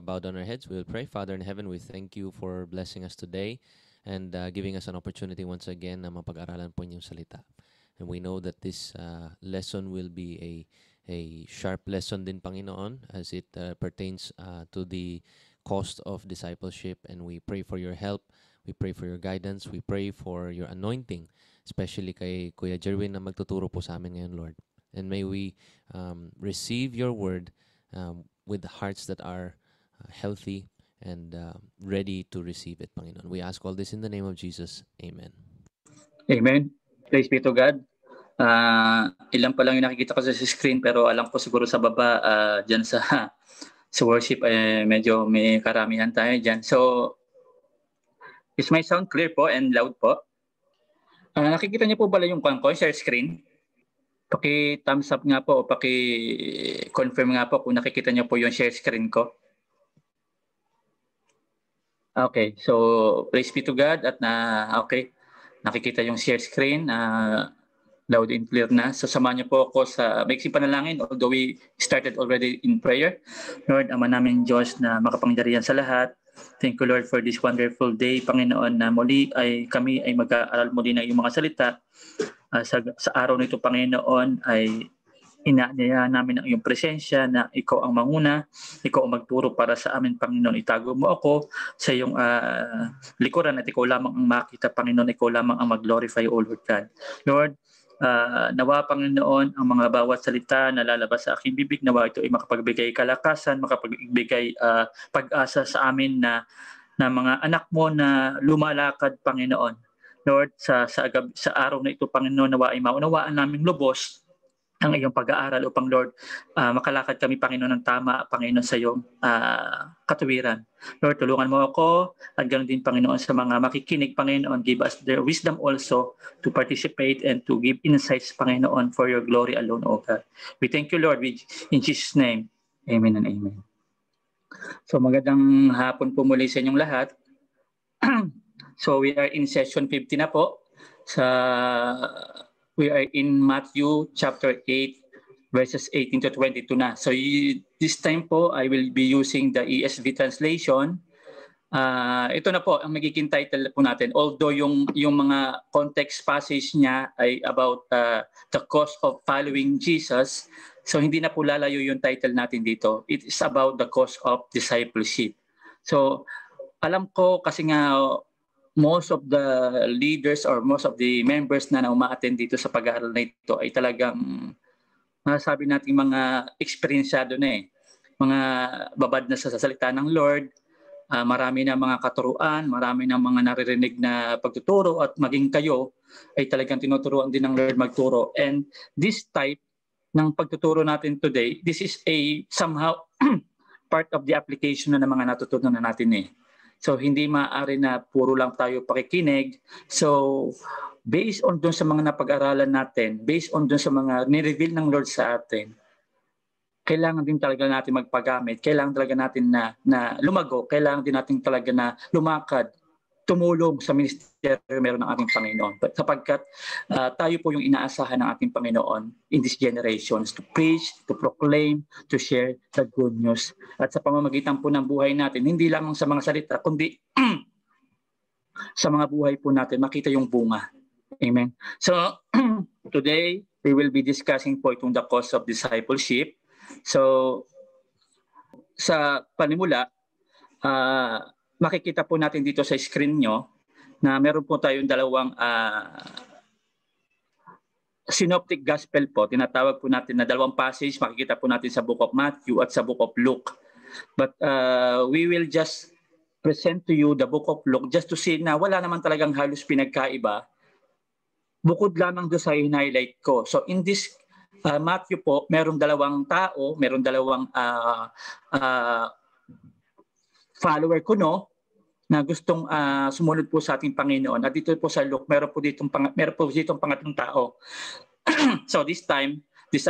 bow down our heads. We will pray. Father in heaven, we thank you for blessing us today and giving us an opportunity once again na mapag-aralan po inyong salita. And we know that this lesson will be a sharp lesson din, Panginoon, as it pertains to the cost of discipleship. And we pray for your help. We pray for your guidance. We pray for your anointing, especially kay Kuya Jerwin na magtuturo po sa amin ngayon, Lord. And may we receive your word with hearts that are healthy and ready to receive it, Panginoon. We ask all this in the name of Jesus. Amen. Amen. Praise be to God. Ilan pa lang yung nakikita ko sa screen, pero alam ko siguro sa baba, dyan sa worship, medyo may karamihan tayo dyan. So, is my sound clear po and loud po? Nakikita niyo po pala yung share screen? Paki-thumbs up nga po o paki-confirm nga po kung nakikita niyo po yung share screen ko. Okay, so praise be to God at okay, nakikita yung share screen, loud and clear na. So samahan niyo po ako sa maiksing panalangin, although we started already in prayer. Lord, Ama namin Diyos na makapangyarihan sa lahat, thank you Lord for this wonderful day, Panginoon, na muli ay kami ay mag-aaral muli ng iyong mga salita. Sa araw nito, Panginoon, ay inaanyaya namin ang iyong presensya na ikaw ang manguna, ikaw ang magturo para sa amin, Panginoon. Itago mo ako sa iyong likuran at ikaw lamang ang makita, Panginoon. Ikaw lamang ang mag-glorify, O Lord God. Lord, nawa, Panginoon, ang mga bawat salita na lalabas sa aking bibig, nawa ito ay makapagbigay kalakasan, makapagbigay pag-asa sa amin na mga anak mo na lumalakad, Panginoon. Lord, sa araw na ito, Panginoon, nawa ay maunawaan naming lubos ang iyong pag-aaral upang, Lord, makalakad kami, Panginoon, ng tama, Panginoon, sa iyong katuwiran. Lord, tulungan mo ako at ganoon din, Panginoon, sa mga makikinig, Panginoon, give us their wisdom also to participate and to give insights, Panginoon, for your glory alone, O God. We thank you, Lord, in Jesus' name. Amen and amen. So magandang hapon po muli sa inyong lahat. So we are in session 50 na po. We are in Matthew chapter 8 verses 18 to 22 na. So this time po I will be using the ESV translation. Ito na po ang magiging title po natin. Although yung mga context passage niya ay about the cost of following Jesus, so hindi na po lalayo yung title natin dito. It is about the cost of discipleship. So alam ko kasi nga most of the leaders or most of the members na uma-attend dito sa pag-aaral na ito ay talagang masasabi natin mga eksperensyado na mga babad na sa salita ng Lord, marami na mga katuruan, marami na mga naririnig na pagtuturo at maging kayo ay talagang tinuturuan din ng Lord magturo. And this type ng pagtuturo natin today, this is a somehow part of the application na ng mga natutunan na natin So hindi maaari na puro lang tayo pakikinig. So based on dun sa mga napag-aralan natin, based on dun sa mga ni-reveal ng Lord sa atin, kailangan din talaga natin magpagamit, kailangan talaga natin na lumago, kailangan din natin talaga na lumakad, tumulong sa ministeryo meron ng ating Panginoon. Sapagkat tayo po yung inaasahan ng ating Panginoon in this generation to preach, to proclaim, to share the good news. At sa pamamagitan po ng buhay natin, hindi lamang sa mga salita, kundi sa mga buhay po natin, makita yung bunga. Amen. So, today, we will be discussing po itong the cost of discipleship. So, sa panimula, makikita po natin dito sa screen nyo na meron po tayong dalawang synoptic gospel po. Tinatawag po natin na dalawang passage. Makikita po natin sa book of Matthew at sa book of Luke. But we will just present to you the book of Luke just to see na wala naman talagang halos pinagkaiba. Bukod lamang doon sa highlight ko. So in this Matthew po, merong dalawang tao, merong dalawang follower ko na gustong sumunod po sa ating Panginoon. At dito po sa Luke, meron po ditong pangatlong tao. So this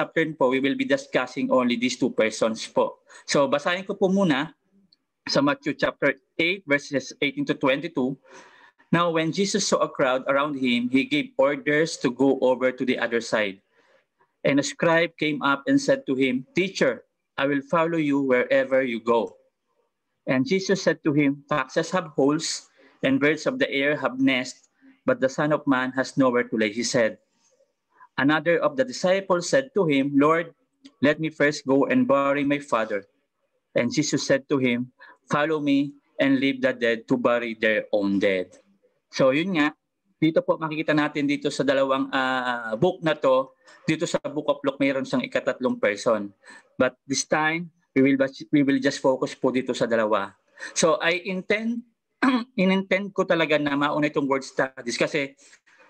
afternoon po, we will be discussing only these two persons po. So basahin ko po muna sa Matthew chapter 8 verses 18 to 22. Now when Jesus saw a crowd around him, he gave orders to go over to the other side. And a scribe came up and said to him, "Teacher, I will follow you wherever you go." And Jesus said to him, foxes have holes, and birds of the air have nests, but the Son of Man has nowhere to lay his head. Another of the disciples said to him, Lord, let me first go and bury my father. And Jesus said to him, follow me and leave the dead to bury their own dead. So yun nga, dito po makikita natin dito sa dalawang book na to, dito sa Book of Luke mayroon siyang ikatatlong person. But this time, we will just focus po dito sa dalawa. So I intend ko talaga na mauna itong word studies kasi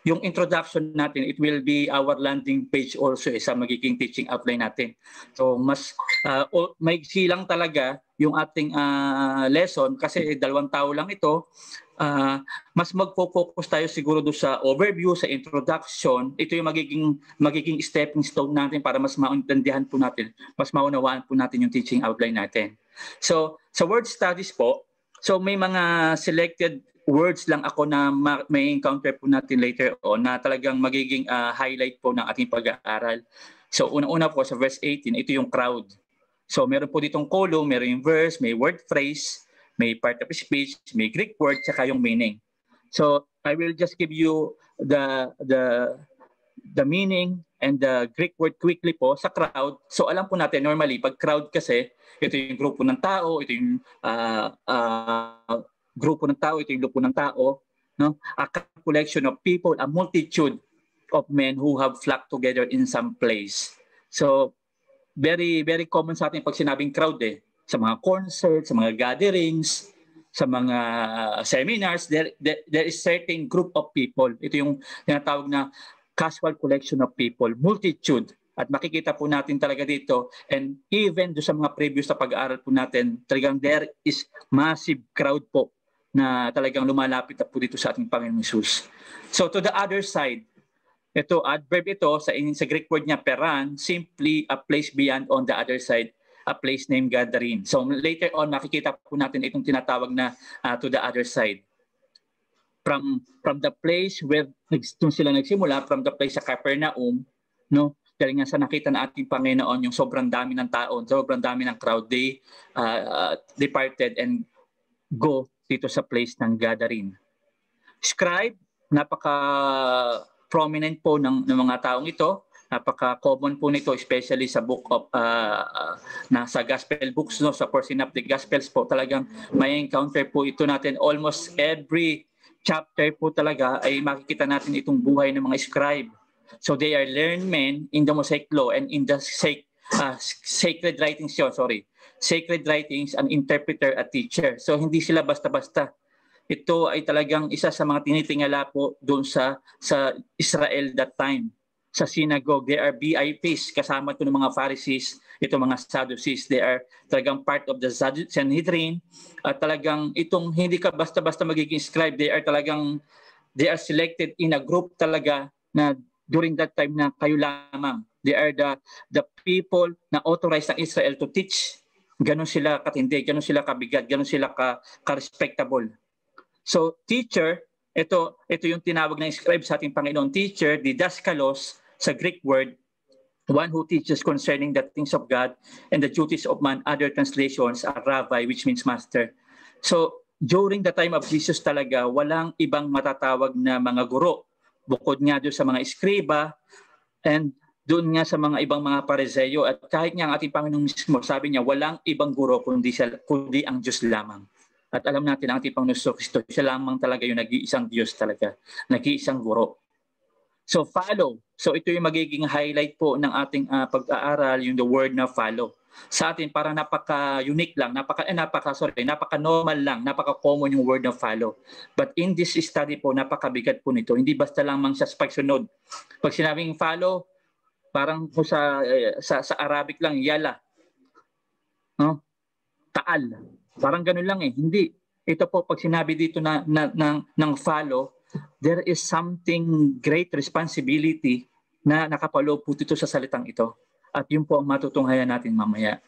yung introduction natin, it will be our landing page also sa magiging teaching outline natin. So mas maigsi lang talaga yung ating lesson kasi 2 tao lang ito. Mas mag-focus tayo siguro doon sa overview, sa introduction. Ito yung magiging stepping stone natin para mas maintindihan po natin, mas maunawaan po natin yung teaching outline natin. So sa word studies po, so may mga selected words lang ako na may encounter po natin later on na talagang magiging highlight po ng ating pag-aaral. So una-una po sa verse 18, ito yung crowd. So meron po ditong column, meron yung verse, may word phrase, may part of speech, may Greek word, tsaka yung meaning. So I will just give you the meaning and the Greek word quickly po sa crowd. So alam po natin normally pag crowd kasi ito yung grupo ng tao, ito yung grupo ng tao, ito yung grupo ng tao, no? A collection of people, a multitude of men who have flocked together in some place. So very very common sa atin pag sinabing crowd sa mga concerts, sa mga gatherings, sa mga seminars, there is certain group of people. Ito yung tinatawag na casual collection of people, multitude. At makikita po natin talaga dito, and even do sa mga previous na pag-aaral po natin, talagang there is massive crowd po na talagang lumalapit na po dito sa ating Panginoon Jesus. So to the other side, ito, adverb ito, sa Greek word niya, peran, simply a place beyond on the other side, a place named gathering. So later on, makikita po natin itong tinatawag na to the other side. From the place where sila nagsimula, from the place sa Capernaum, no? Dahil nga sa nakita na ating Panginoon, yung sobrang dami ng tao, sobrang dami ng crowd, they departed and go dito sa place ng gathering. Scribe, napaka-prominent po ng mga taong ito. Napaka-common po nito, especially sa book of, sa gospel books, no? Sa 4 synoptic gospels po, talagang may encounter po ito natin. Almost every chapter po talaga ay makikita natin itong buhay ng mga scribe. So they are learned men in the Mosaic Law and in the sacred writings, sacred writings, an interpreter, a teacher. So hindi sila basta-basta. Ito ay talagang isa sa mga tinitingala po doon sa Israel that time. Sa synagogue, there are VIPs, kasama ito ng mga Pharisees, ito mga Sadducees. They are talagang part of the Sanhedrin. At talagang itong hindi ka basta-basta magiging scribe. They are selected in a group talaga na during that time na kayo lamang. They are the people na authorized ng Israel to teach. Ganon sila katindi, ganon sila kabigat, ganon sila ka-respectable. So teacher, ito yung tinawag ng scribe sa ating Panginoon. Teacher, didaskalos sa Greek word, one who teaches concerning the things of God and the duties of man. Other translations are rabbi, which means master. So during the time of Jesus talaga, walang ibang matatawag na mga guro. Bukod nga doon sa mga eskriba and doon nga sa mga ibang mga pariseyo. At kahit nga ang ating Panginoon mismo, sabi niya, walang ibang guro kundi ang Diyos lamang. At alam natin ang ating Panginoon Kristo, siya lamang talaga yung nag-iisang Diyos talaga, nag-iisang guro. So follow. So ito yung magiging highlight po ng ating pag-aaral, yung the word na follow. Sa atin para napaka-unique lang, napaka-normal lang, napaka-common yung word na follow. But in this study po, napakabigat po nito. Hindi basta lamang sa pagsunod. Pag sinabing follow, parang sa Arabic lang, yala. No? Taal. Parang ganun lang Hindi. Ito po, pag sinabi dito ng follow, there is something great responsibility na nakapaloob po dito sa salitang ito. At yun po ang matutunghayan natin mamaya.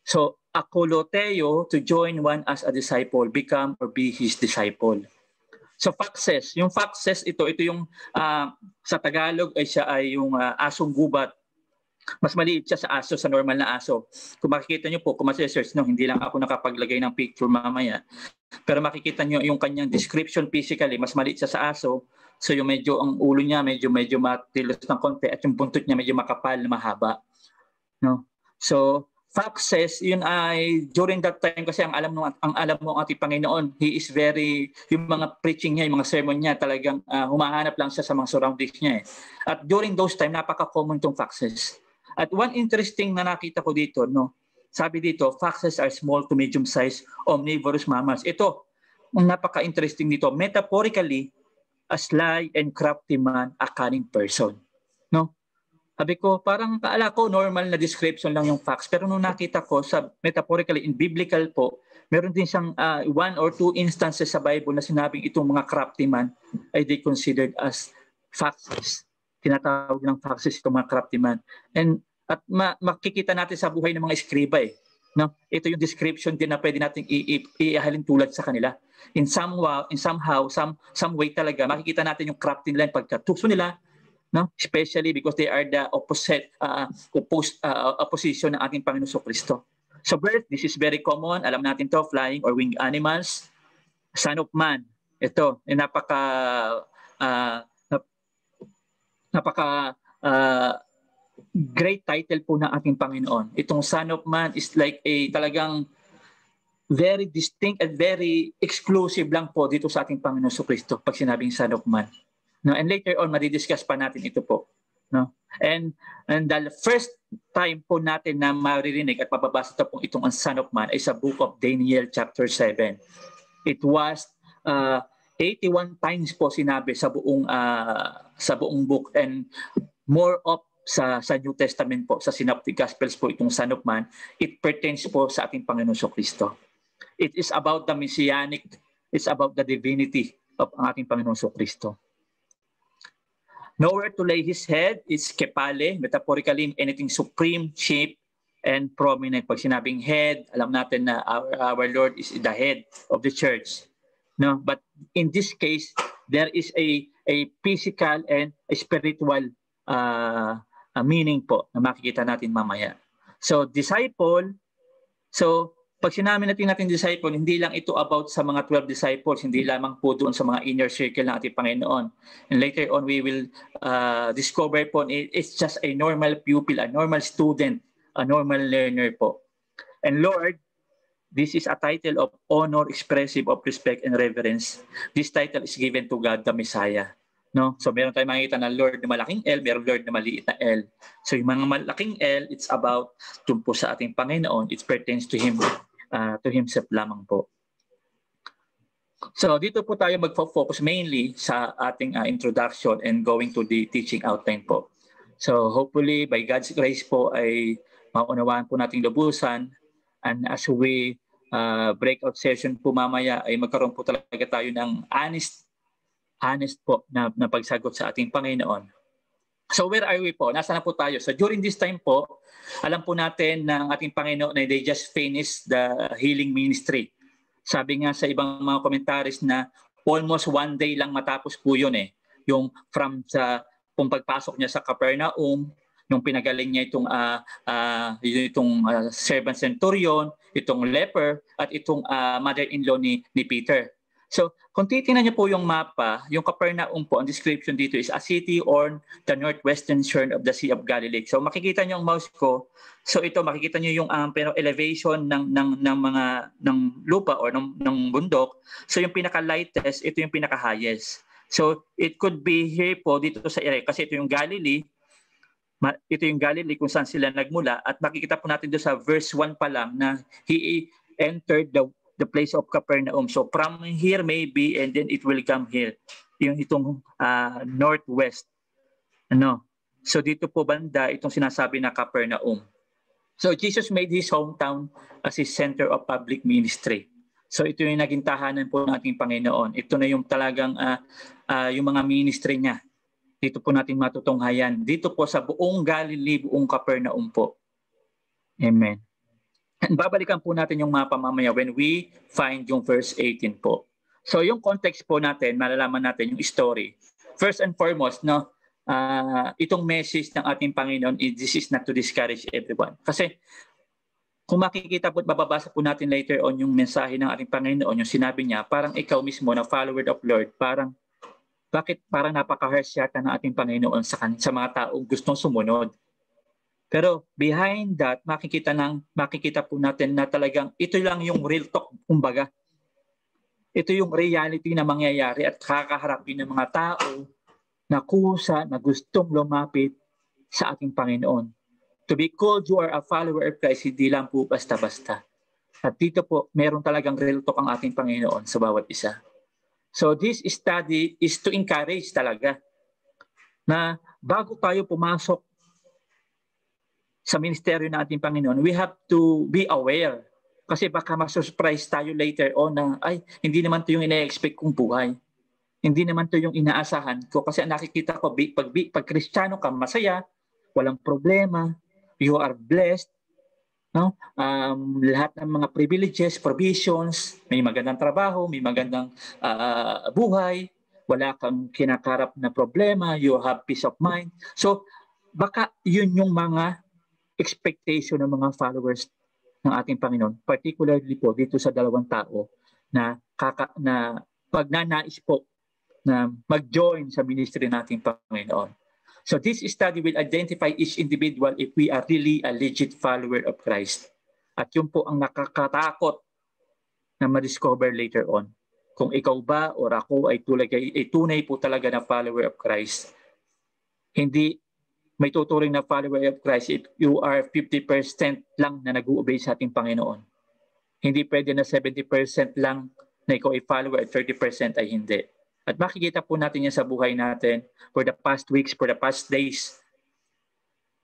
So, akoloteo, to join one as a disciple, become or be his disciple. So, foxes. Yung foxes, ito yung sa Tagalog ay siya ay yung asong gubat. Mas maliit siya sa aso, sa normal na aso. Kung makikita nyo po, kung masi-search, no, hindi lang ako nakapaglagay ng picture mamaya. Pero makikita nyo yung kanyang description physically, mas maliit siya sa aso. So yung medyo, ang ulo niya medyo matilos ng konti at yung buntot niya medyo makapal na mahaba. No? So, foxes, yun ay, during that time kasi ang alam mo ang ating Panginoon, He is very, yung mga preaching niya, yung mga sermon niya, talagang humahanap lang siya sa mga surroundings niya. At during those time, napaka-common tong foxes. At one interesting na nakita ko dito, no, sabi dito, foxes are small to medium-sized omnivorous mammals. Ito, ang napaka-interesting dito, metaphorically, a sly and crafty man, a cunning person. No? Sabi ko, parang kaala ko, normal na description lang yung fox. Pero nung nakita ko, sa metaphorically, in biblical po, meron din siyang 1 or 2 instances sa Bible na sinabing itong mga crafty man ay they considered as foxes. Tinatawag ng foxes itong mga crafty man. At makikita natin sa buhay ng mga eskriba eh. No? Ito yung description din na pwede natin ihalin tulad sa kanila. In somehow, some way talaga, makikita natin yung crafty nila, yung pagkatukso nila, no? Especially because they are the opposition ng ating Panginoon Kristo. So bird, this is very common. Alam natin to, flying or winged animals. Son of man. Ito, great title po ng ating Panginoon. Itong Son of Man is like talagang very distinct and very exclusive lang po dito sa ating Panginoon Kristo pag sinabing Son of Man. No, and later on madidiscuss pa natin ito po. No? And the first time po natin na maririnig at mababasa ito po itong Son of Man ay sa Book of Daniel chapter 7. It was 81 times po sinabi sa buong book, and more of sa New Testament po, sa Synoptic Gospels po itong Son of Man, it pertains po sa ating Panginoon Kristo. It is about the messianic, it's about the divinity of ang ating Panginoon Kristo. Nowhere to lay his head is kepale, metaphorically anything supreme, shape, and prominent. Pag sinabing head, alam natin na our Lord is the head of the church. No, but in this case, there is a physical and a spiritual meaning po na makikita natin mamaya. So disciple, so pag sinabi natin disciple, hindi lang ito about sa mga 12 disciples, hindi lamang po doon sa mga inner circle ng ating Panginoon. And later on, we will discover po, it's just a normal pupil, a normal student, a normal learner po. And Lord, this is a title of honor, expressive of respect and reverence. This title is given to God, the Messiah. No? So meron tayong makikita na Lord na malaking L, meron Lord na maliit na L. So yung mga malaking L, it's about tumpo sa ating Panginoon. It pertains to Him, to Himself lamang po. So dito po tayo mag-focus mainly sa ating introduction and going to the teaching outline po. So hopefully by God's grace po ay maunawaan po nating lubusan, and as we breakout session po mamaya ay magkaroon po talaga tayo ng honest po na pagsagot sa ating Panginoon. So where are we po? Nasaan na po tayo? So during this time po, alam po natin na ang ating Panginoon na they just finished the healing ministry. Sabi nga sa ibang mga commentaries na almost one day lang matapos po yun eh. Yung from sa kung pagpasok niya sa Capernaum, nung pinagaling niya itong servant centurion, itong leper, at itong mother-in-law ni Peter. So, kung titingnan niyo po yung mapa, yung Capernaum po, ang description dito is a city on the northwestern shore of the Sea of Galilee. So, makikita niyo ang mouse ko. So, ito makikita niyo yung elevation ng lupa or ng bundok. So, yung pinaka-lightest, ito yung pinaka-highest. So, it could be here po dito sa area kasi ito yung Galilee. Ito yung Galilee kung saan sila nagmula, at makikita po natin doon sa verse 1 pa lang na he entered the place of Capernaum. So from here maybe, and then it will come here. Yung itong northwest. So dito po banda itong sinasabi na Capernaum. So Jesus made his hometown as his center of public ministry. So ito yung naging tahanan po ng ating Panginoon. Ito na yung talagang yung mga ministry niya. Dito po natin matutunghayan. Dito po sa buong Galilee, buong Capernaum po. Amen. And babalikan po natin yung mapa mamaya when we find yung verse 18 po. So yung context po natin, malalaman natin yung story. First and foremost, no, itong message ng ating Panginoon, this is not to discourage everyone. Kasi kung makikita po at bababasa po natin later on yung mensahe ng ating Panginoon, yung sinabi niya, parang ikaw mismo na follower of Lord, bakit parang napaka-harsh yata ng ating Panginoon sa mga taong gustong sumunod. Pero behind that, makikita po natin na talagang ito lang yung real talk, kumbaga. Ito yung reality na mangyayari at kakaharapin ng mga tao na kusa na gustong lumapit sa ating Panginoon. To be called you are a follower of Christ, hindi lang po basta-basta. At dito po, meron talagang real talk ang ating Panginoon sa bawat isa. So this study is to encourage talaga na bago tayo pumasok sa ministeryo ng ating Panginoon, we have to be aware. Kasi baka masurprise tayo later on na, hindi naman ito yung ina-expect kong buhay. Hindi naman ito yung inaasahan ko. Kasi nakikita ko, pag Kristiyano ka, masaya, walang problema, you are blessed, no? Lahat ng mga privileges, provisions, may magandang trabaho, may magandang buhay, wala kang kinakarap na problema, you have peace of mind. So, baka yun yung mga expectation ng mga followers ng ating Panginoon, particularly po dito sa dalawang tao na pagnanais po na mag-join sa ministry nating Panginoon. So this study will identify each individual if we are really a legit follower of Christ. At yun po ang nakakatakot na ma-discover later on. Kung ikaw ba or ako ay tunay po talaga na follower of Christ. Hindi may tuturing na follower of Christ if you are 50% lang na nag-uobey sa ating Panginoon. Hindi pwede na 70% lang na ikaw ay follower at 30% ay hindi. At makikita po natin yan sa buhay natin for the past weeks, for the past days.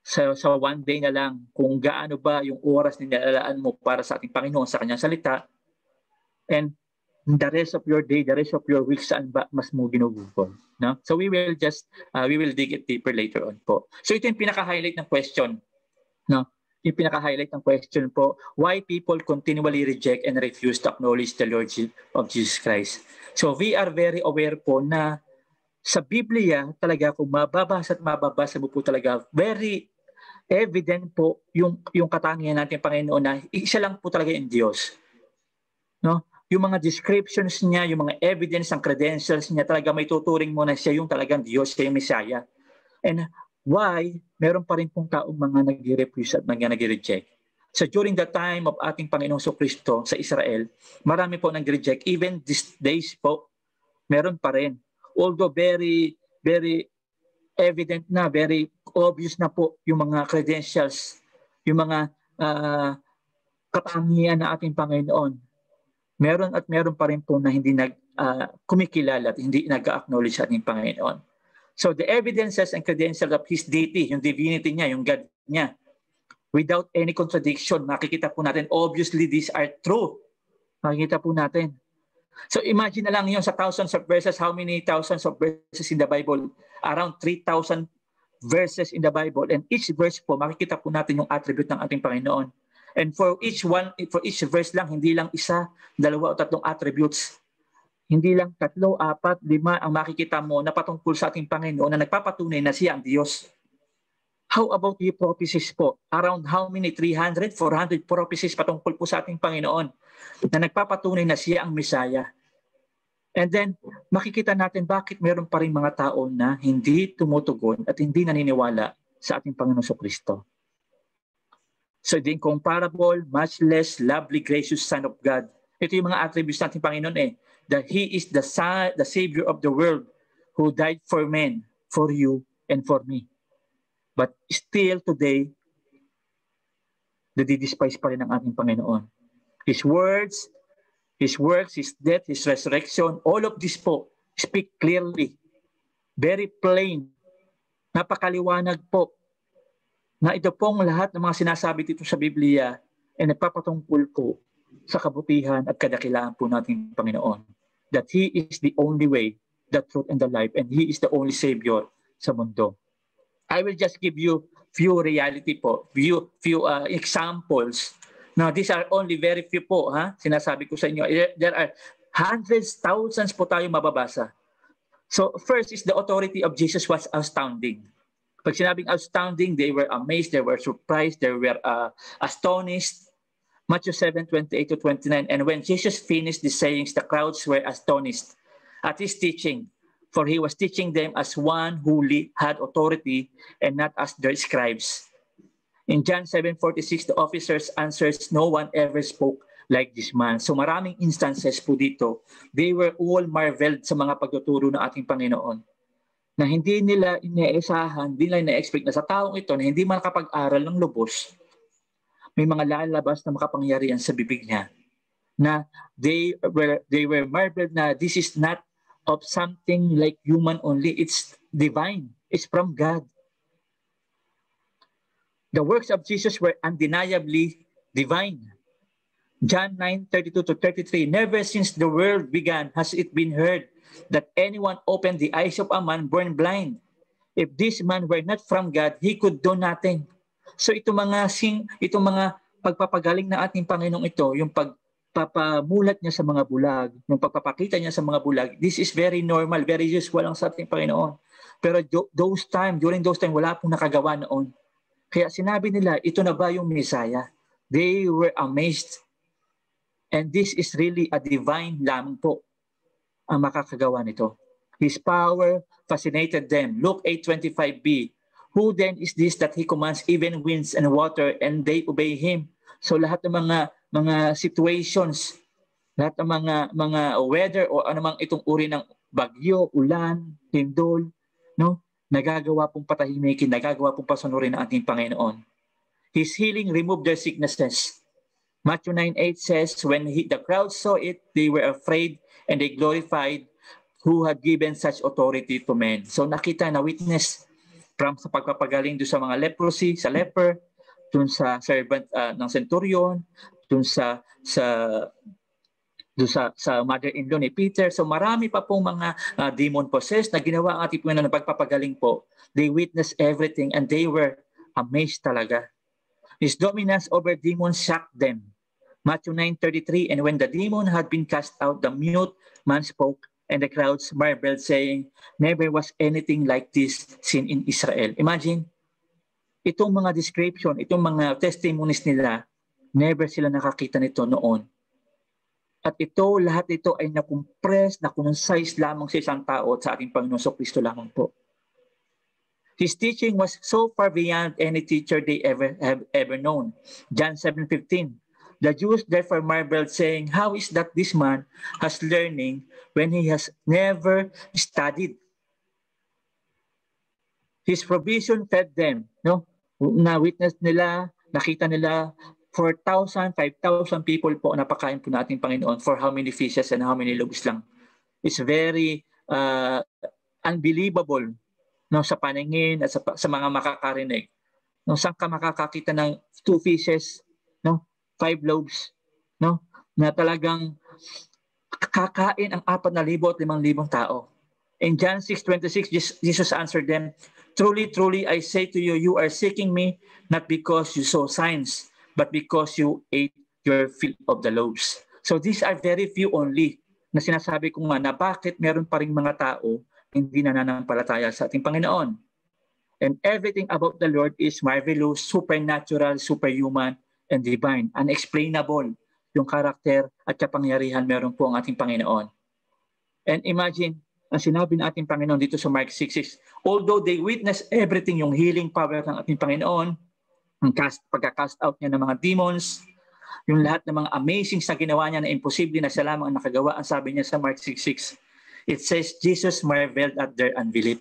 Sa one day na lang, kung gaano ba yung oras na nilalaan mo para sa ating Panginoon sa kanyang salita, and the rest of your day, the rest of your week, saan ba mas mo ginugugol? No? So we will dig it deeper later on po. So ito yung pinaka-highlight ng question. No? Yung pinaka-highlight ng question po, why people continually reject and refuse to acknowledge the Lordship of Jesus Christ. So we are very aware po na sa Biblia talaga kung mababasa at mababasa mo po talaga, very evident po yung katangian natin Panginoon na isa lang po talaga yung Diyos. No? Yung mga descriptions niya, yung mga evidence, ang credentials niya, talaga may tuturing mo na siya yung talagang Diyos, siya yung Messiah. And why meron pa rin pong taong mga nag-refuse at mga nag-reject? So during the time of ating Panginoong Kristo sa Israel, marami po nag-reject. Even these days po, meron pa rin. Although very, very evident na, very obvious na po yung mga credentials, yung mga katangian na ating Panginoon. Meron pa rin po na hindi kumikilala at hindi nag-acknowledge sa ating Panginoon. So the evidences and credentials of His deity, yung divinity niya, yung God niya, without any contradiction, makikita po natin, obviously these are true. Makikita po natin. So imagine na lang yun sa thousands of verses, how many thousands of verses in the Bible? Around 3,000 verses in the Bible. And each verse po, makikita po natin yung attribute ng ating Panginoon. And for each verse lang, hindi lang isa, dalawa o tatlong attributes. Hindi lang 3, 4, 5 ang makikita mo na patungkol sa ating Panginoon na nagpapatunay na siya ang Diyos. How about the prophecies po? Around how many? 300, 400 prophecies patungkol po sa ating Panginoon na nagpapatunay na siya ang Messiah. And then, makikita natin bakit meron pa rin mga tao na hindi tumutugon at hindi naniniwala sa ating Panginoon Kristo. So the incomparable, much less lovely, gracious Son of God. Ito yung mga attributes natin Panginoon that He is the Savior of the world who died for men, for you, and for me. But still today, despise pa rin ang ating Panginoon. His words, His works, His death, His resurrection, all of this po, speak clearly, very plain, napakaliwanag po, na ito pong lahat ng mga sinasabi dito sa Biblia ay nagpapatungkol po sa kabutihan at kadakilaan po nating Panginoon. That He is the only way, the truth, and the life, and He is the only Savior sa mundo. I will just give you few reality po, few examples. Now, these are only very few po, sinasabi ko sa inyo. There are hundreds, thousands po tayo mababasa. So first is the authority of Jesus was astounding. Pag sinabing astounding, they were amazed, they were surprised, they were astonished. Matthew 7:28-29. And when Jesus finished the sayings, the crowds were astonished at his teaching, for he was teaching them as one who had authority and not as their scribes. In John 7:46, the officers answers, no one ever spoke like this man. So maraming instances po dito. They were all marveled sa mga pagtuturo ng ating Panginoon, na hindi nila inaasahan, hindi nila ina-expect na sa taong ito na hindi makapag-aral ng lubos, may mga lalabas na makapangyarihan sa bibig niya. Na they were marveled na this is not of something like human only, it's divine, it's from God. The works of Jesus were undeniably divine. John 9:32-33, never since the world began has it been heard that anyone opened the eyes of a man born blind. If this man were not from God, he could do nothing. So itong mga pagpapagaling na ating Panginoong ito, yung pagpapamulat niya sa mga bulag, yung pagpapakita niya sa mga bulag, this is very normal, very usual lang sa ating Panginoon. Pero during those time, wala pong nakagawa noon. Kaya sinabi nila, ito na ba yung Messiah? They were amazed. And this is really a divine lamang po ang makakagawa nito. His power fascinated them. Luke 8:25b. Who then is this that he commands even winds and water and they obey him? So lahat ng mga situations, lahat ng mga weather o anumang itong uri ng bagyo, ulan, lindol, no? Nagagawa pong patahimikin, nagagawa pong pasunurin ng ating Panginoon. His healing removed their sicknesses. Matthew 9:8 says, when the crowd saw it, they were afraid and they glorified who had given such authority to men. So nakita na witness from sa pagpapagaling doon sa mga leprosy, sa leper, doon sa servant ng centurion, doon sa mother-in-law ni Peter. So marami pa pong mga demon-possessed na ginawa ang ating Panginoon na pagpapagaling po. They witnessed everything and they were amazed talaga. His dominance over demons shocked them. Matthew 9:33, and when the demon had been cast out, the mute man spoke, and the crowds marveled, saying, never was anything like this seen in Israel. Imagine, itong mga description, itong mga testimonies nila, never sila nakakita nito noon. At lahat ito ay na-compress, na-concise lamang sa isang tao at sa ating Panginoon Kristo lamang po. His teaching was so far beyond any teacher they ever known. John 7:15. The Jews therefore marveled, saying, how is that this man has learning when he has never studied? His provision fed them. No? Na-witness nila, nakita nila, 4,000, 5,000 people po napakain po natin Panginoon for how many fishes and how many loaves lang. It's very unbelievable, no, sa paningin at sa mga makakarinig. No, saan ka makakakita ng 2 fishes, no, 5 loaves, no, na talagang kakain ang 4,000 at 5,000 tao. In John 6:26, Jesus answered them, truly, truly, I say to you, you are seeking me not because you saw signs, but because you ate your fill of the loaves. So these are very few only na sinasabi ko nga na bakit meron pa rin mga tao hindi nananampalataya sa ating Panginoon. And everything about the Lord is marvelous, supernatural, superhuman, and divine. Unexplainable yung karakter at kapangyarihan meron po ang ating Panginoon. And imagine, ang sinabi ng ating Panginoon dito sa Mark 6:6, although they witness everything, yung healing power ng ating Panginoon, ang pagka-cast out niya ng mga demons, yung lahat ng mga amazing sa ginawa niya na imposible na siya lamang ang nakagawa, ang sabi niya sa Mark 6:6, it says, Jesus marveled at their unbelief.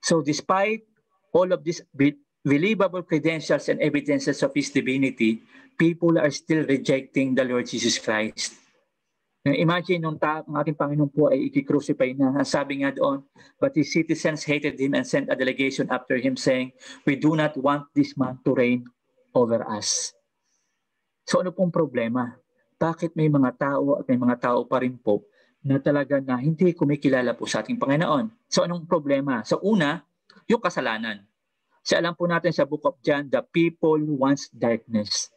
So despite all of these believable credentials and evidences of His divinity, people are still rejecting the Lord Jesus Christ. Imagine nung ang ating Panginoon po ay i-crucify na. Sabi nga doon, but His citizens hated Him and sent a delegation after Him saying, we do not want this man to reign over us. So ano pong problema? Bakit may mga tao at may mga tao pa rin po na talaga na hindi kumikilala po sa ating Panginoon? So anong problema? So una, yung kasalanan. So alam po natin sa book of John, the people wants darkness.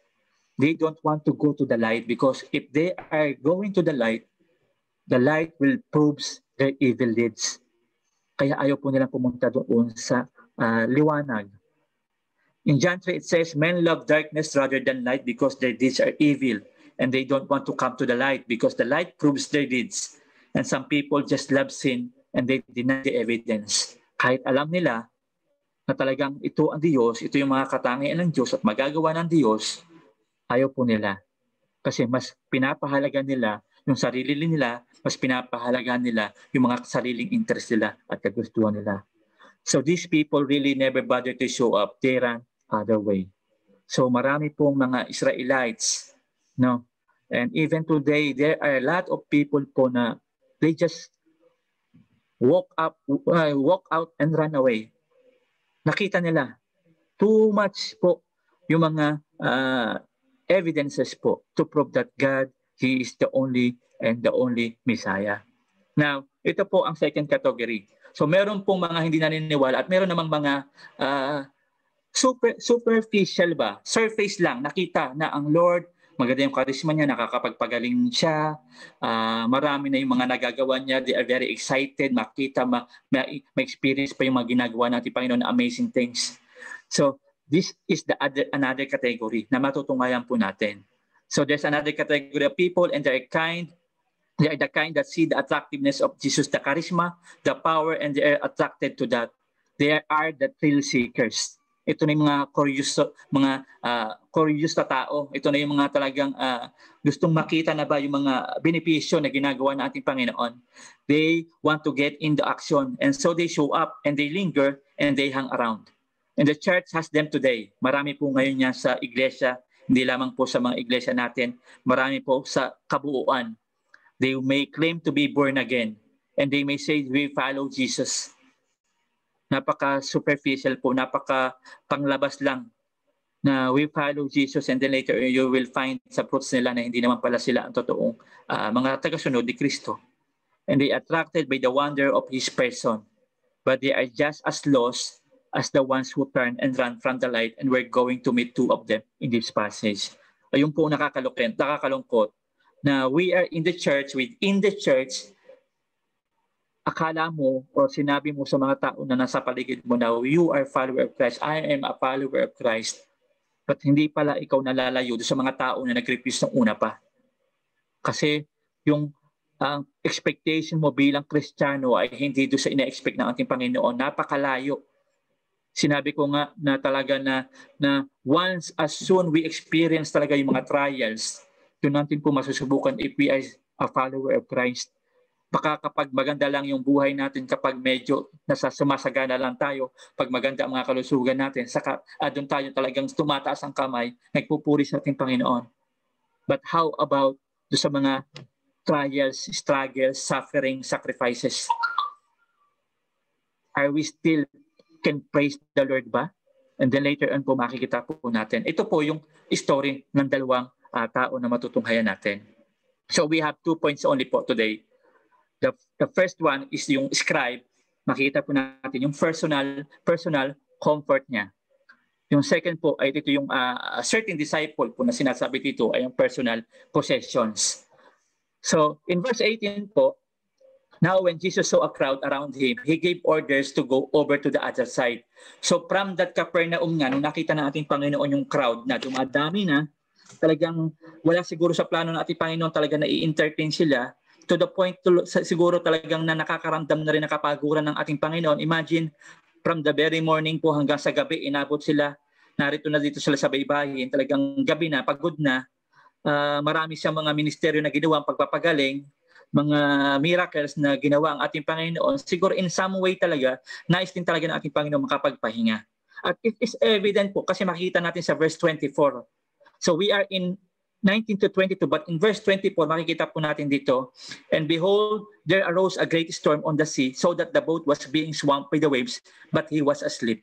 They don't want to go to the light because if they are going to the light will prove their evil deeds. Kaya ayaw po nilang pumunta doon sa liwanag. In John 3, it says, men love darkness rather than light because their deeds are evil, and they don't want to come to the light because the light proves their deeds. And some people just love sin and they deny the evidence. Kahit alam nila na talagang ito ang Diyos, ito yung mga katangian ng Diyos at magagawa ng Diyos, ayaw po nila. Kasi mas pinapahalaga nila yung sarili nila, mas pinapahalaga nila yung mga sariling interest nila at kagustuhan nila. So these people really never bother to show up. They run other way. So marami pong mga Israelites, no? And even today, there are a lot of people po na they just walk out and run away. Nakita nila too much po yung mga evidences po to prove that God, He is the only and the only Messiah. Now, ito po ang second category. So meron pong mga hindi naniniwala at meron namang mga superficial ba, surface lang, nakita na ang Lord, maganda yung charisma niya, nakakapagpagaling siya, marami na yung mga nagagawa niya, they are very excited, makita, ma-experience pa yung mga ginagawa natin, Panginoon, na amazing things. So, this is another category na matutunghayan po natin. So, there's another category of people and they are the kind that see the attractiveness of Jesus, the charisma, the power, and they are attracted to that. They are the thrill seekers. Ito na yung mga curious na tao. Ito na yung mga talagang gustong makita na ba yung mga benepisyo na ginagawa ng ating Panginoon. They want to get into action. And so they show up and they linger and they hang around. And the church has them today. Marami po ngayon yan sa iglesia. Hindi lamang po sa mga iglesia natin. Marami po sa kabuuan. They may claim to be born again. And they may say, we follow Jesus. Napaka-superficial po, napaka-panglabas lang na we follow Jesus and then later you will find sa fruits nila na hindi naman pala sila ang totoong mga tagasunod ni Kristo. And they attracted by the wonder of His person. But they are just as lost as the ones who turn and run from the light, and we're going to meet two of them in this passage. Ayun po nakakalungkot na we are in the church, within the church, akala mo o sinabi mo sa mga tao na nasa paligid mo na you are a follower of Christ, I am a follower of Christ. But hindi pala ikaw nalalayo sa mga tao na nag-refuse ng una pa. Kasi yung expectation mo bilang Kristiyano ay hindi doon sa ina-expect ng ating Panginoon. Napakalayo. Sinabi ko nga na talaga na once as soon we experience talaga yung mga trials, doon natin po masusubukan if we are a follower of Christ. Baka kapag maganda lang yung buhay natin, kapag medyo sumasagana lang tayo, pag maganda ang mga kalusugan natin, saka doon tayo talagang tumataas ang kamay, nagpupuri sa ating Panginoon. But how about doon sa mga trials, struggles, suffering, sacrifices? Are we still can praise the Lord ba? And then later on po makikita po natin. Ito po yung story ng dalawang tao na matutunghayan natin. So we have 2 points only po today. The first one is yung scribe. Makita po natin yung personal comfort niya. Yung second po ay ito yung certain disciple po na sinasabi dito ay yung personal possessions. So in verse 18 po, now when Jesus saw a crowd around him, he gave orders to go over to the other side. So from that Capernaum nga, nung nakita na ating Panginoon yung crowd na dumadami na, talagang wala siguro sa plano ng ating Panginoon talaga na i-entertain sila, to the point siguro talagang na nakakaramdam na rin nakapaguran ng ating Panginoon. Imagine, from the very morning po hanggang sa gabi, inabot sila, narito na dito sila sa baybayin, talagang gabi na, pagod na, marami siyang mga ministeryo na ginawa, pagpapagaling, mga miracles na ginawa ang ating Panginoon. Siguro in some way talaga, nais din talaga ng ating Panginoon makapagpahinga. At it is evident po, kasi makikita natin sa verse 24. So we are in 19 to 22, but in verse 24, makikita po natin dito, and behold, there arose a great storm on the sea, so that the boat was being swamped by the waves, but he was asleep.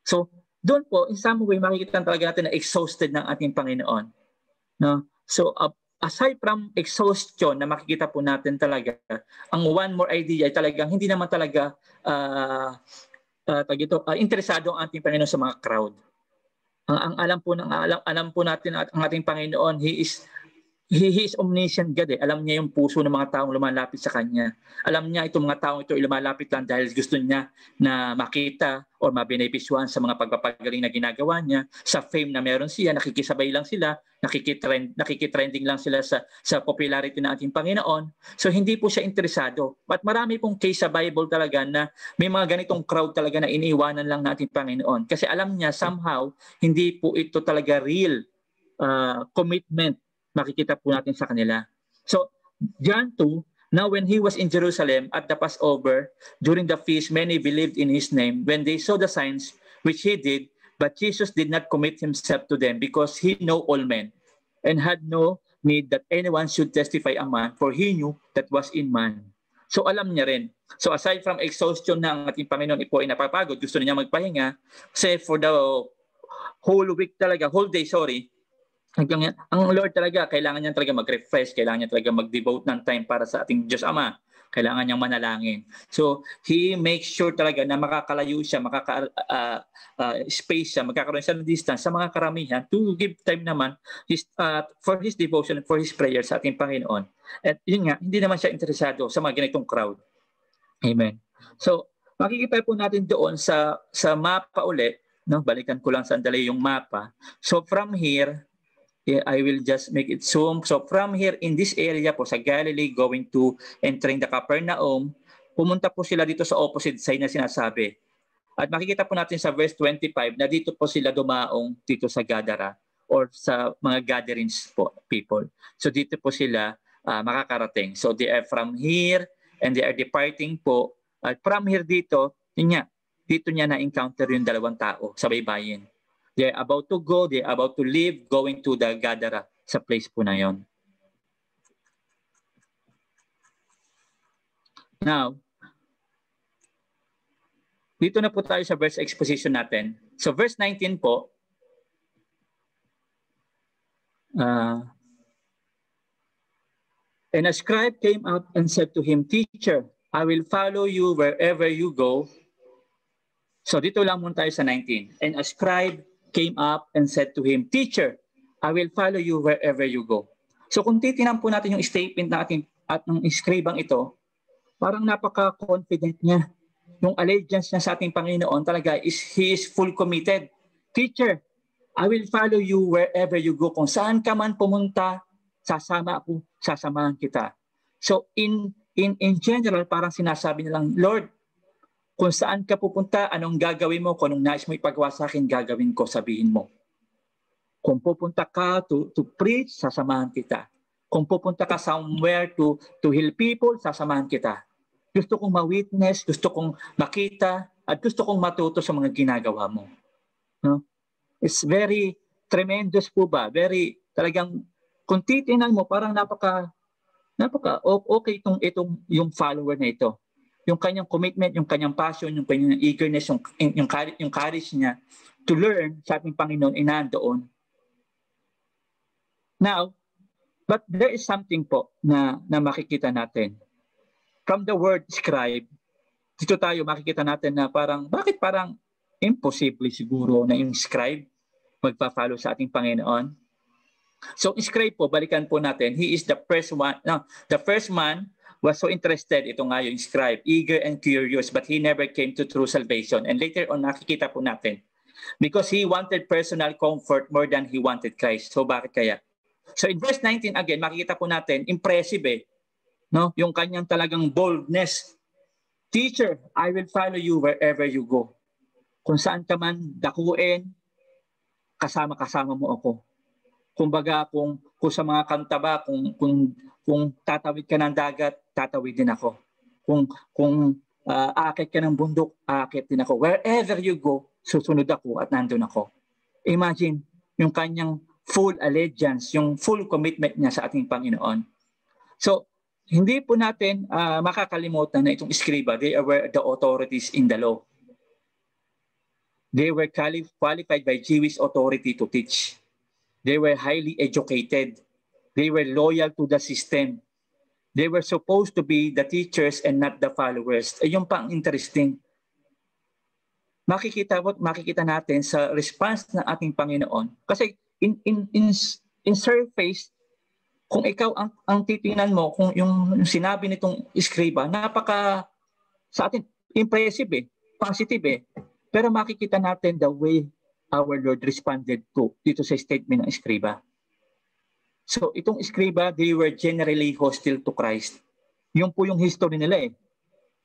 So, doon po, in some way, makikita talaga natin na exhausted ng ating Panginoon. No? So, aside from exhaustion na makikita po natin talaga, ang one more idea ay talagang hindi naman talaga interesado ang ating Panginoon sa mga crowd. Ang alam po natin ang ating Panginoon, He is He is omniscient God eh. Alam niya yung puso ng mga taong lumalapit sa Kanya. Alam niya itong mga taong ito ay lumalapit lang dahil gusto niya na makita o mabenepisyohan sa mga pagpapagaling na ginagawa niya, sa fame na meron siya, nakikisabay lang sila, nakikitrending lang sila sa popularity ng ating Panginoon. So hindi po siya interesado. At marami pong case sa Bible talaga na may mga ganitong crowd talaga na iniiwanan lang natin Panginoon. Kasi alam niya somehow hindi po ito talaga real commitment makikita po natin sa kanila. So, John 2, now when he was in Jerusalem at the Passover, during the feast, many believed in his name when they saw the signs which he did, but Jesus did not commit himself to them because he knew all men and had no need that anyone should testify a man, for he knew that was in man. So, alam niya rin. So, aside from exhaustion ng ating Panginoon po ay napapagod, gusto niya magpahinga, kasi for the whole day, ang Lord talaga, kailangan niya talaga mag-refresh, kailangan niya talaga mag-devote ng time para sa ating Diyos Ama. Kailangan niyang manalangin. So, He makes sure talaga na makakalayo siya, space siya, magkakaroon siya ng distance sa mga karamihan to give time naman for His devotion, for His prayer sa ating Panginoon. At yun nga, hindi naman siya interesado sa mga ganitong crowd. Amen. So, makikita po natin doon sa mapa ulit, no? Balikan ko lang sandali yung mapa. So, from here, I will just make it zoom. So from here in this area po sa Galilee going to entering the Capernaum, pumunta po sila dito sa opposite side na sinasabi. At makikita po natin sa verse 25 na dito po sila dumaong dito sa Gadara or sa mga gatherings po, people. So dito po sila makakarating. So they are from here and they are departing po. At from here dito, dito niya na-encounter yung dalawang tao sa baybayin. They're about to go, they're about to leave, going to the Gadara, sa place po na yon. Now, dito na po tayo sa verse exposition natin. So verse 19 po, and a scribe came out and said to him, "Teacher, I will follow you wherever you go." So dito lang muna tayo sa 19. And a scribe came up and said to him, "Teacher, I will follow you wherever you go." So kung titingnan po natin yung statement natin at ng scribang ito, parang napaka-confident niya. Yung allegiance niya sa ating Panginoon talaga he is full committed. "Teacher, I will follow you wherever you go." Kung saan ka man pumunta, sasama ako, sasamahan kita. So in general, parang sinasabi nilang, "Lord, kung saan ka pupunta, anong gagawin mo? Kung anong nais mo ipagawa sa akin, gagawin ko, sabihin mo." Kung pupunta ka to preach, sasamahan kita. Kung pupunta ka somewhere to heal people, sasamahan kita. Gusto kong ma-witness, gusto kong makita, at gusto kong matuto sa mga ginagawa mo. No? It's very tremendous po ba? Very talagang, kung titingnan mo, parang napaka okay itong yung follower na ito. Yung kanyang commitment, yung kanyang passion, yung kanyang eagerness, yung courage niya to learn sa ating Panginoon ay nandoon. Now, but there is something po na makikita natin. From the word scribe, dito tayo makikita natin na bakit parang imposible siguro na yung scribe magpa-follow sa ating Panginoon. So, scribe po, balikan po natin, he is the first one. No, the first man was so interested, ito nga yung scribe, eager and curious, but he never came to true salvation. And later on, nakikita po natin, because he wanted personal comfort more than he wanted Christ. So bakit kaya? So in verse 19 again, makikita po natin, impressive no? Yung kanyang talagang boldness. "Teacher, I will follow you wherever you go." Kung saan ka man dakuin, kasama mo ako. Kumbaga, kung sa mga kanta ba, kung tatawid ka ng dagat, tatawid din ako. Kung aakit ka ng bundok, aakit din ako. Wherever you go, susunod ako at nandun ako. Imagine yung kanyang full allegiance, yung full commitment niya sa ating Panginoon. So, hindi po natin makakalimutan na itong scriba, they were the authorities in the law. They were qualified by Jewish authority to teach. They were highly educated. They were loyal to the system. They were supposed to be the teachers and not the followers. Yung pang interesting. Makikita natin sa response ng ating Panginoon. Kasi in surface, kung ikaw ang titingnan mo, kung yung sinabi nitong eskriba, napaka sa atin impressive positive Pero makikita natin the way our Lord responded to dito sa statement ng eskriba. So itong eskriba, they were generally hostile to Christ. Yung po yung history nila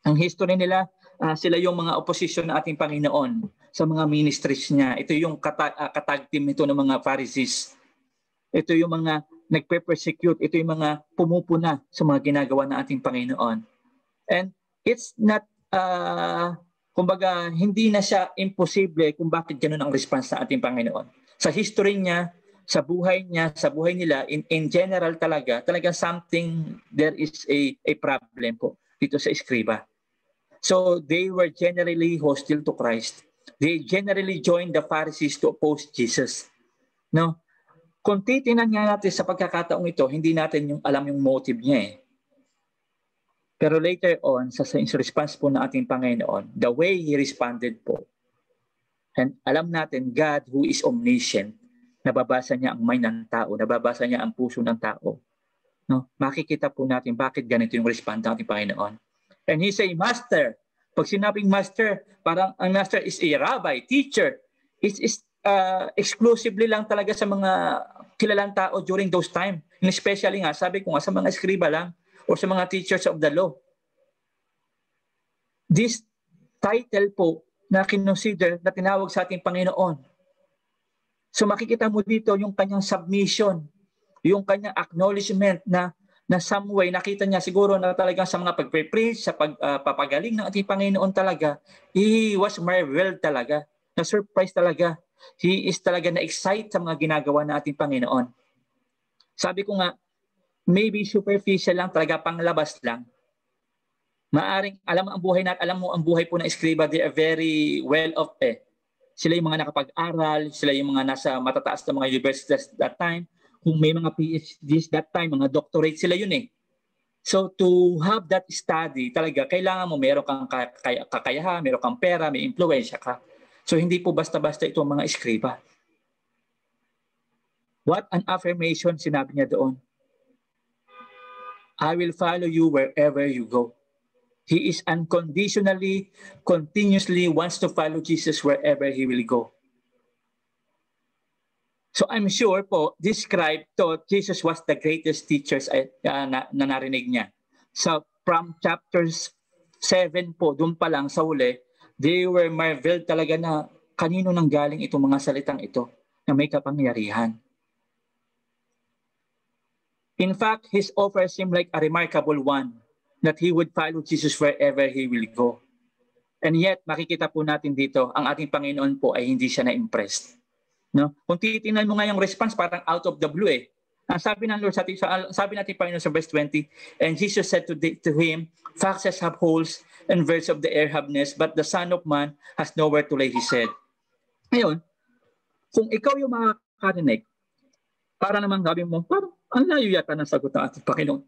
Ang history nila, sila yung mga opposition ng ating Panginoon sa mga ministries niya. Ito yung katag team ito ng mga Pharisees. Ito yung mga nagpe-persecute. Ito yung mga pumupuna sa mga ginagawa ng ating Panginoon. And it's not, kumbaga, hindi na siya imposible kung bakit ganun ang response sa ating Panginoon. Sa history niya, sa buhay nila, in general talaga something, there is a problem po dito sa eskriba. So they were generally hostile to Christ. They generally joined the Pharisees to oppose Jesus. No? Kung titingnan nga natin sa pagkakataong ito, hindi natin alam yung motive niya Pero later on, sa response po ng ating Panginoon, the way He responded po, and alam natin, God who is omniscient, nababasa niya ang mind ng tao, nababasa niya ang puso ng tao. No? Makikita po natin bakit ganito yung response ng ating Panginoon. And He say, Master. Pag sinabing Master, parang ang Master is a rabbi, teacher. It's exclusively lang talaga sa mga kilalang tao during those time. And especially nga, sabi ko nga, sa mga eskriba lang o sa mga teachers of the law. This title po na kinonsider na tinawag sa ating Panginoon. So makikita mo dito yung kanyang submission, yung kanyang acknowledgement na some way nakita niya siguro na talagang sa mga pagpe-preach, sa pagpapagaling ng ating Panginoon talaga, He was marveled talaga, na-surprise talaga. He is talaga na-excite sa mga ginagawa ng ating Panginoon. Sabi ko nga, maybe superficial lang talaga, panglabas lang. Maaring, alam mo ang buhay po ng eskriba, they are very well off Sila yung mga nakapag-aral, sila yung mga nasa matataas na mga universities that time. Kung may mga PhDs that time, mga doctorate sila yun So to have that study, talaga, kailangan mo meron kang kakayahan, meron kang pera, may influensya ka. So hindi po basta-basta ito mga eskriba. What an affirmation sinabi niya doon. I will follow you wherever you go. He is unconditionally, continuously wants to follow Jesus wherever He will go. So I'm sure po, this scribe thought Jesus was the greatest teachers na narinig niya. So from chapters 7 po, doon pa lang sa uli, they were marveled talaga na kanino nang galing itong mga salitang ito na may kapangyarihan. In fact, his offer seemed like a remarkable one, that he would follow Jesus wherever he will go. And yet, makikita po natin dito, ang ating Panginoon po ay hindi siya na-impressed. No? Kung titingnan mo nga yung response, parang out of the blue Ang sabi ng Lord sabi natin Panginoon sa verse 20, and Jesus said to him, foxes have holes and birds of the air have nests, but the Son of Man has nowhere to lay his head. Ngayon, kung ikaw yung makakarinig, para naman sabi mo, parang ang layo yata ng sagot ng ating Panginoon.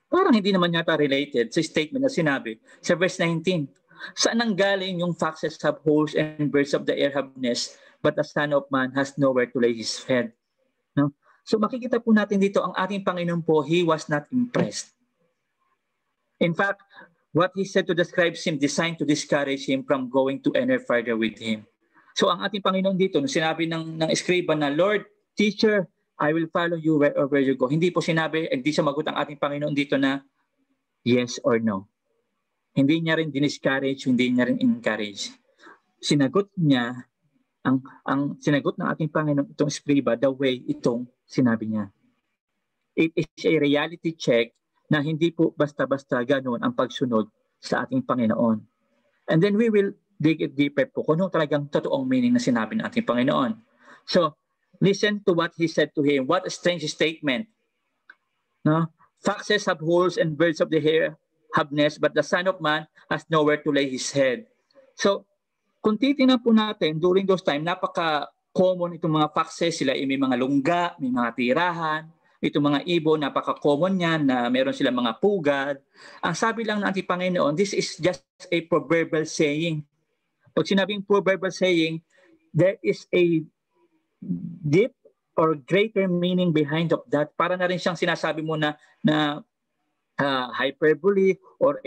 Parang hindi naman yata related sa statement na sinabi sa verse 19. Saan ang galing yung foxes have holes and birds of the air have nests, but the Son of Man has nowhere to lay his head? No? So makikita po natin dito, ang ating Panginoon po, He was not impressed. In fact, what He said to the scribes seemed designed to discourage him from going to any further with Him. So ang ating Panginoon dito, nung sinabi ng eskriba na, Lord, Teacher, I will follow you wherever you go. Hindi po sinabi, hindi sumagot ang ating Panginoon dito na yes or no. Hindi niya rin diniscourage, hindi niya rin encourage. Sinagot niya, ang sinagot ng ating Panginoon itong eskriba, the way itong sinabi niya. It is a reality check na hindi po basta-basta ganoon ang pagsunod sa ating Panginoon. And then we will dig it deeper po kung ano talagang totoong meaning na sinabi ng ating Panginoon. So, listen to what He said to him. What a strange statement. No? Foxes have holes and birds of the air have nests, but the Son of Man has nowhere to lay His head. So, kung titingnan po natin, during those time, napaka-common itong mga foxes. Sila may mga lungga, may mga tirahan. Itong mga ibon, napaka-common yan na meron silang mga pugad. Ang sabi lang ng ating Panginoon, this is just a proverbial saying. Pag sinabing proverbial saying, there is a deep or greater meaning behind of that. Para na rin siyang sinasabi mo na hyperbole or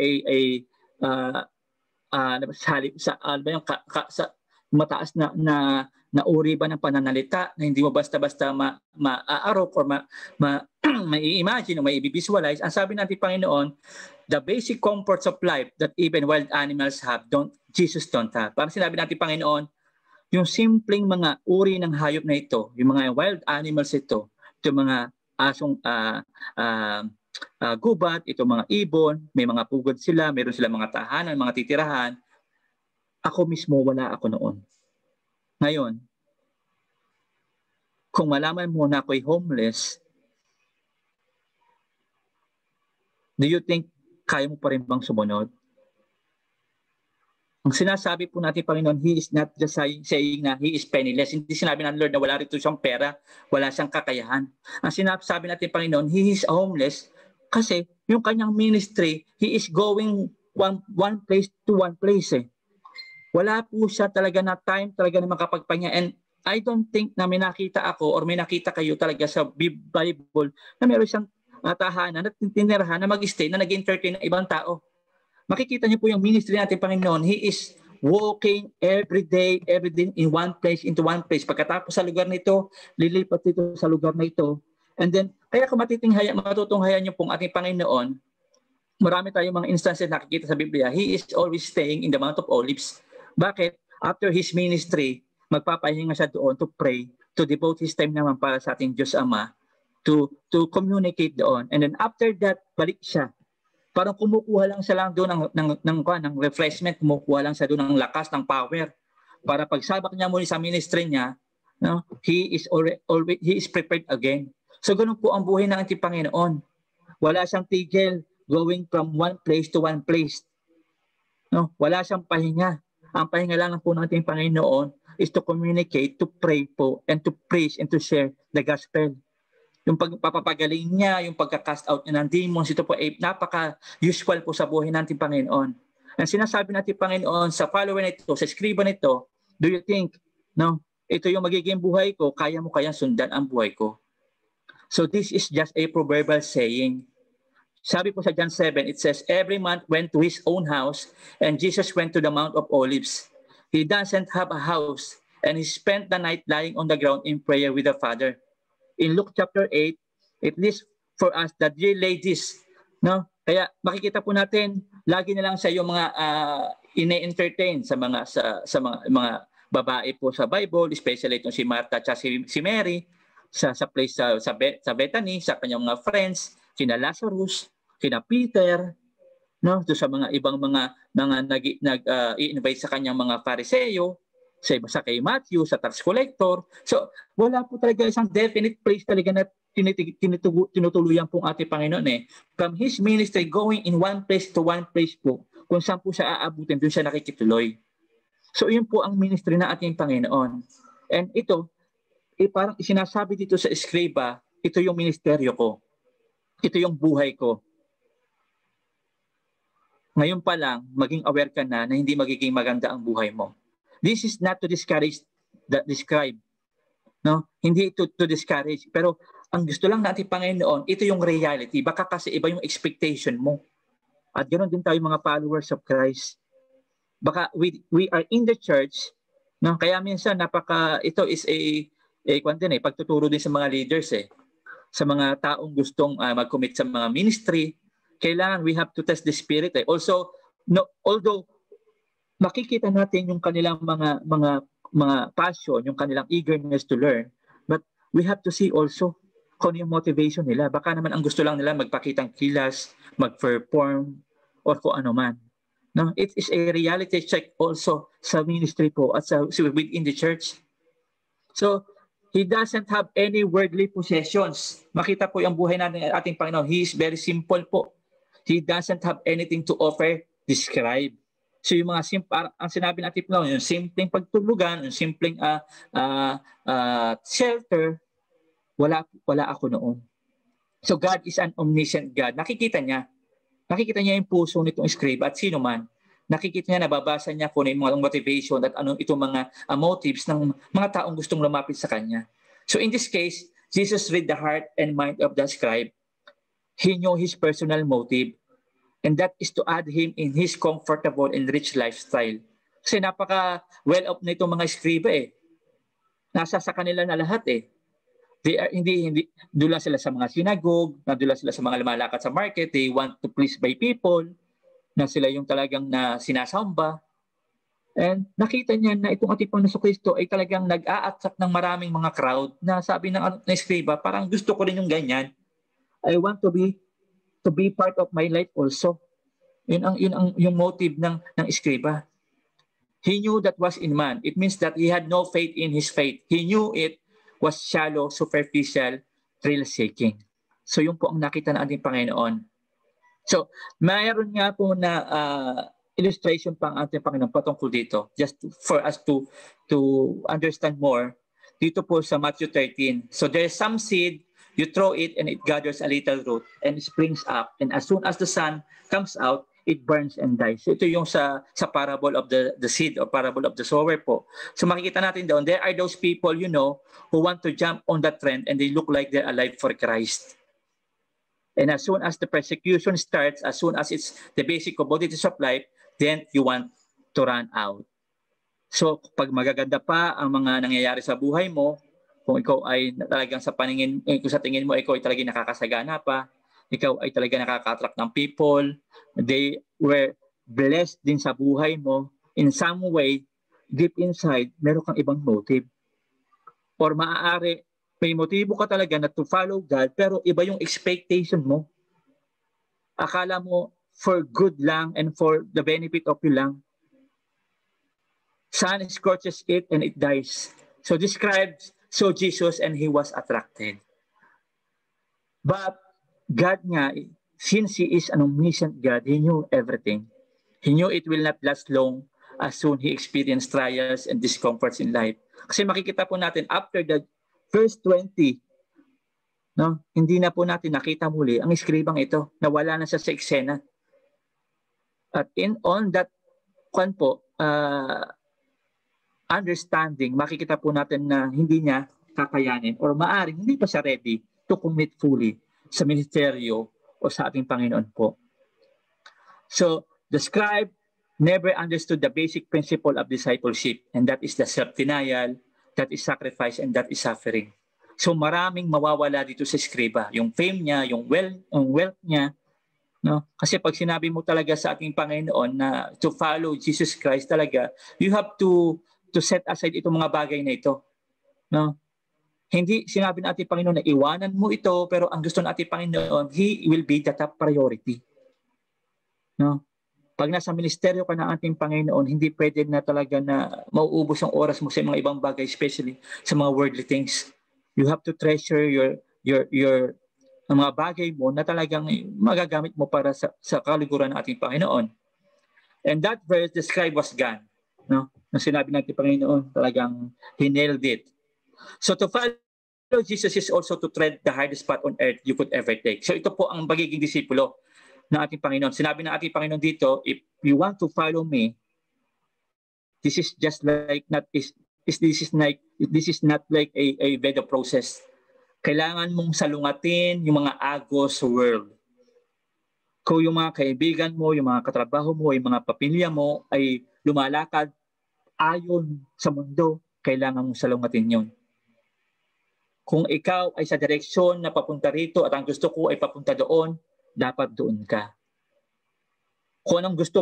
sa mataas na uri ba ng pananalita na hindi mo basta-basta ma-aarok or mai-imagine o mai-visualize. Ang sabi natin, Panginoon, the basic comforts of life that even wild animals have, Jesus don't have. Parang sinabi natin, Panginoon, yung simpleng mga uri ng hayop na ito, yung mga wild animals ito, yung mga asong gubat, ito mga ibon, may mga pugod sila, meron sila mga tahanan, mga titirahan. Ako mismo, wala ako noon. Ngayon, kung malaman mo na ako'y homeless, do you think kaya mo pa rin bang sumunod? Ang sinasabi po natin, Panginoon, He is not just saying na He is penniless. Hindi sinabi ng Lord na wala rito siyang pera, wala siyang kakayahan. Ang sinasabi natin, Panginoon, He is homeless kasi yung kanyang ministry, He is going one place to one place. Wala po siya talaga na time talaga na makapagpahinga. And I don't think na may nakita ako or may nakita kayo talaga sa Bible na meron siyang tahanan at tinirahan na mag-stay na nag-entertain ng ibang tao. Makikita niyo po yung ministry natin, Panginoon. He is walking every day in one place, into one place. Pagkatapos sa lugar nito, lilipat dito sa lugar na ito. And then, kaya kung matutunghayan niyo pong ating Panginoon, marami tayong mga instances nakikita sa Biblia, He is always staying in the Mount of Olives. Bakit? After His ministry, magpapahinga siya doon to pray, to devote His time naman para sa ating Diyos Ama, to communicate doon. And then after that, balik siya. Parang kumukuha lang siya lang doon ng refreshment, kumukuha lang siya doon ng lakas, ng power. Para pagsabak niya muli sa ministry niya, no, he is prepared again. So ganun po ang buhay ng ating Panginoon. Wala siyang tigil going from one place to one place. No, wala siyang pahinga. Ang pahinga lang po ng ating Panginoon is to communicate, to pray po, and to preach and to share the gospel. Yung pagpapagaling niya, yung pagka-cast out niya ng demons, ito po ay napaka-usual po sa buhay natin, Panginoon. Ang sinasabi natin, Panginoon, sa follower nito, sa scriba nito, do you think, no, ito yung magiging buhay ko, kaya mo kaya sundan ang buhay ko? So this is just a proverbial saying. Sabi po sa John 7, it says, every man went to his own house, and Jesus went to the Mount of Olives. He doesn't have a house, and he spent the night lying on the ground in prayer with the Father. In Luke chapter 8, it lists for us the dear ladies. No? Kaya makikita po natin, lagi na lang siya yung mga ine-entertain sa mga babae po sa Bible, especially itong si Martha at si Mary, sa place sa Bethany, sa kanyang mga friends, kina Lazarus, kina Peter, no, do sa mga ibang mga nag-i-invite sa kanyang mga Pariseo, sa kay Matthew, sa tax collector. So, wala po talaga isang definite place talaga na tinutuluyan pong ating Panginoon From His ministry, going in one place to one place po, kung saan po siya aabutin, doon siya nakikituloy. So, yun po ang ministry na ating Panginoon. And ito, parang sinasabi dito sa Escriba, ito yung ministeryo ko. Ito yung buhay ko. Ngayon pa lang, maging aware ka na hindi magiging maganda ang buhay mo. This is not to discourage the describe. No? Hindi to discourage. Pero ang gusto lang natin, Panginoon, ito yung reality. Baka kasi iba yung expectation mo. At ganoon din tayo mga followers of Christ. Baka we are in the church, no? Kaya minsan ito is pagtuturo din sa mga leaders sa mga taong gustong mag-commit sa mga ministry. Kailangan we have to test the spirit. Also, although makikita natin yung kanilang mga passion, yung kanilang eagerness to learn, but we have to see also kung yung motivation nila. Baka naman ang gusto lang nila magpakitang kilas, mag-perform, or kung ano man. No, it is a reality check also sa ministry po at within the church. So, He doesn't have any worldly possessions. Makita po yung buhay natin ating Panginoon. He is very simple po. He doesn't have anything to offer, describe. So yung mga ang sinabi natin po, yung simpleng pagtulugan, yung simpleng shelter, wala ako noon. So God is an omniscient God. Nakikita niya yung puso nitong scribe at sino man. Nakikita niya, nababasa niya kung ano yung mga motivation at ano itong mga motives ng mga taong gustong lumapit sa kanya. So in this case, Jesus read the heart and mind of the scribe. He knew his personal motive, and that is to add him in his comfortable and rich lifestyle. Kasi napaka well-off na itong mga scribe eh. Nasa sa kanila na lahat eh. They are, hindi, doon lang sila sa mga synagogue, doon lang sila sa mga lumalakad sa market, they want to please by people, na sila yung talagang na sinasamba. And nakita niya na itong ating Panginoon Kristo ay talagang nag-a-attract ng maraming mga crowd na sabi ng escriba, parang gusto ko rin yung ganyan. I want to be part of my life also. Yun ang yung motive ng escriba. He knew that was in man. It means that he had no faith in his faith. He knew it was shallow, superficial, thrill-seeking. So yun po ang nakita ng ating Panginoon. So mayroon nga po na illustration pa ang ating Panginoon patungkol dito. Just for us to understand more. Dito po sa Matthew 13. So there's some seed, you throw it and it gathers a little root and it springs up. And as soon as the sun comes out, it burns and dies. So ito yung sa parable of the seed or parable of the sower po. So makikita natin doon, there are those people, you know, who want to jump on that trend and they look like they're alive for Christ. And as soon as the persecution starts, as soon as it's the basic commodities of life, then you want to run out. So pag magaganda pa ang mga nangyayari sa buhay mo, kung ikaw ay talagang kung sa tingin mo ikaw ay talagang nakakasagana pa, ikaw ay talaga nakaka-attract ng people, they were blessed din sa buhay mo, in some way, deep inside, meron kang ibang motive. Or maaari, may motibo ka talaga na to follow God, pero iba yung expectation mo. Akala mo for good lang and for the benefit of you lang. Sun scorches it and it dies. So describes, so Jesus and he was attracted. But God nga, since He is an omniscient God, He knew everything. He knew it will not last long as soon He experienced trials and discomforts in life. Kasi makikita po natin, after the verse 20, no, hindi na po natin nakita muli ang eskribang ito, nawala na siya sa eksena. At on that understanding, makikita po natin na hindi niya kakayanin or maaring hindi pa siya ready to commit fully sa ministeryo o sa ating Panginoon po. So, the scribe never understood the basic principle of discipleship, and that is the self-denial, that is sacrifice, and that is suffering. So, maraming mawawala dito sa escriba. Yung fame niya, yung wealth niya, no? Kasi pag sinabi mo talaga sa ating Panginoon na to follow Jesus Christ talaga, you have to set aside itong mga bagay na ito. No? Hindi sinabi ng ating Panginoon na iwanan mo ito, pero ang gusto ng ating Panginoon, He will be the top priority. No? Pag nasa ministeryo ka ng ating Panginoon, hindi pwede na talaga na mauubos ang oras mo sa mga ibang bagay, especially sa mga worldly things. You have to treasure your mga bagay mo na talagang magagamit mo para sa kaliguran ng ating Panginoon. And that verse, the scribe was gone. No? Nang sinabi ng ating Panginoon, talagang he nailed it. So to follow Jesus is also to tread the hardest path on earth you could ever take. So ito po ang magiging disipulo ng ating Panginoon. Sinabi ng ating Panginoon dito, if you want to follow me, this is just like this is not like a bed of process. Kailangan mong salungatin yung mga agos sa world. Kung yung mga kaibigan mo, yung mga katrabaho mo, yung mga pamilya mo ay lumalakad ayon sa mundo, kailangan mong salungatin yun. Kung ikaw ay sa direksyon na papunta rito at ang gusto ko ay papunta doon, dapat doon ka. Kung anong gusto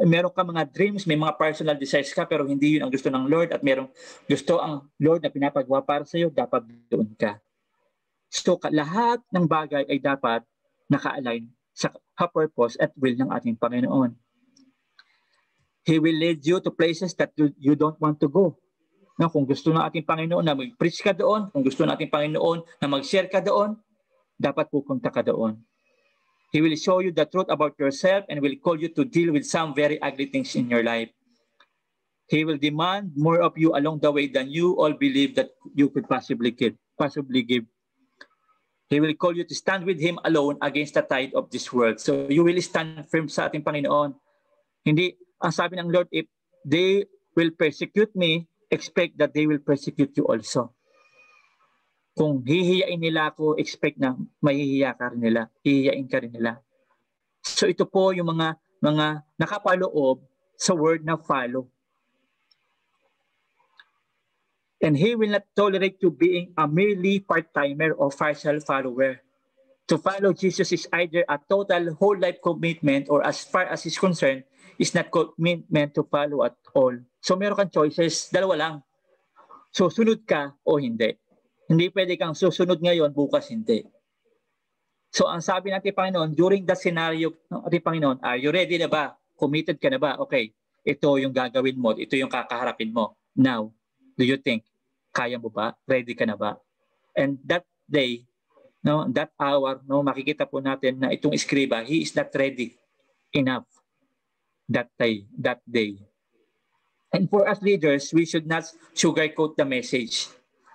meron ka mga dreams, may mga personal desires ka, pero hindi yun ang gusto ng Lord at merong gusto ang Lord na pinapagawa para sa iyo, dapat doon ka. So lahat ng bagay ay dapat naka-align sa purpose at will ng ating Panginoon. He will lead you to places that you don't want to go. No, kung gusto ng ating Panginoon na mag-preach ka doon, kung gusto ng ating Panginoon na mag-share ka doon, dapat pupunta ka doon. He will show you the truth about yourself and will call you to deal with some very ugly things in your life. He will demand more of you along the way than you all believe that you could possibly give. He will call you to stand with Him alone against the tide of this world. So you will stand firm sa ating Panginoon. Hindi, ang sabi ng Lord, if they will persecute me, expect that they will persecute you also. Kung hihiyain nila ako, expect na mahihiya ka rin nila. Hihiyain ka rin nila. So ito po yung mga nakapaloob sa word na follow. And he will not tolerate you being a merely part-timer or partial follower. To follow Jesus is either a total whole life commitment or as far as is concerned, is not commitment to follow at all. So meron kang choices, dalawa lang. Susunod ka o hindi. Hindi pwede kang susunod ngayon, bukas hindi. So ang sabi natin, Panginoon, during the scenario ng ating Panginoon, are you ready na ba? Committed ka na ba? Okay, ito yung gagawin mo, ito yung kakaharapin mo. Now, do you think, kaya mo ba? Ready ka na ba? And that day, that hour, makikita po natin na itong Eskriba, he is not ready enough that day. And for us leaders, we should not sugarcoat the message.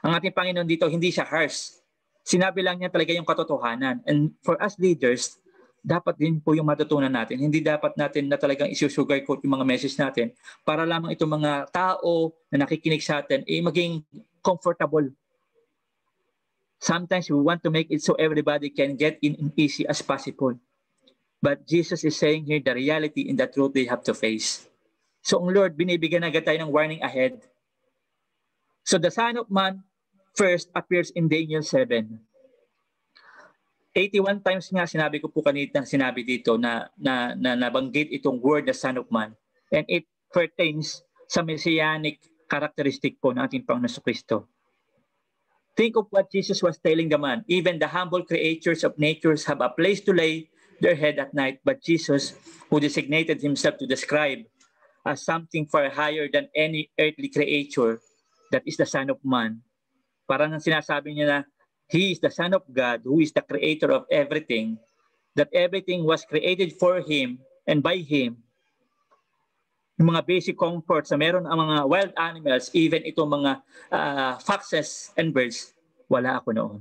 Ang ating Panginoon dito, hindi siya harsh. Sinabi lang niya talaga yung katotohanan. And for us leaders, dapat din po yung matutunan natin. Hindi dapat natin na talagang isusugarcoat yung mga message natin para lamang itong mga tao na nakikinig sa atin maging comfortable. Sometimes we want to make it so everybody can get in easy as possible. But Jesus is saying here the reality and the truth they have to face. So ang Lord, binibigyan agad tayo ng warning ahead. So the Son of Man first appears in Daniel 7. 81 times nga sinabi ko po kanina, sinabi dito na nabanggit itong word, the Son of Man. And it pertains sa messianic characteristic po ng ating Panginoon Kristo. Think of what Jesus was telling the man. Even the humble creatures of nature have a place to lay their head at night. But Jesus, who designated himself to describe as something far higher than any earthly creature, that is the Son of Man. Parang sinasabi niya na he is the Son of God who is the creator of everything, that everything was created for him and by him. Yung mga basic comforts na meron ang mga wild animals, even itong mga foxes and birds, wala ako noon.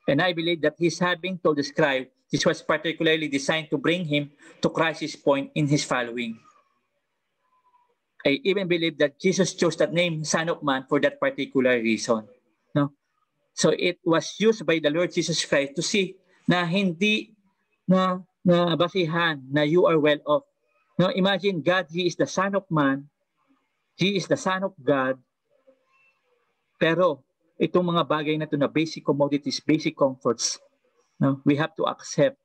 And I believe that his having to describe, this was particularly designed to bring him to crisis point in his following. I even believe that Jesus chose that name, Son of Man, for that particular reason. No? So it was used by the Lord Jesus Christ to see na hindi na basihan na you are well off. No, imagine God, He is the Son of Man, He is the Son of God, pero itong mga bagay na ito na basic commodities, basic comforts, no, we have to accept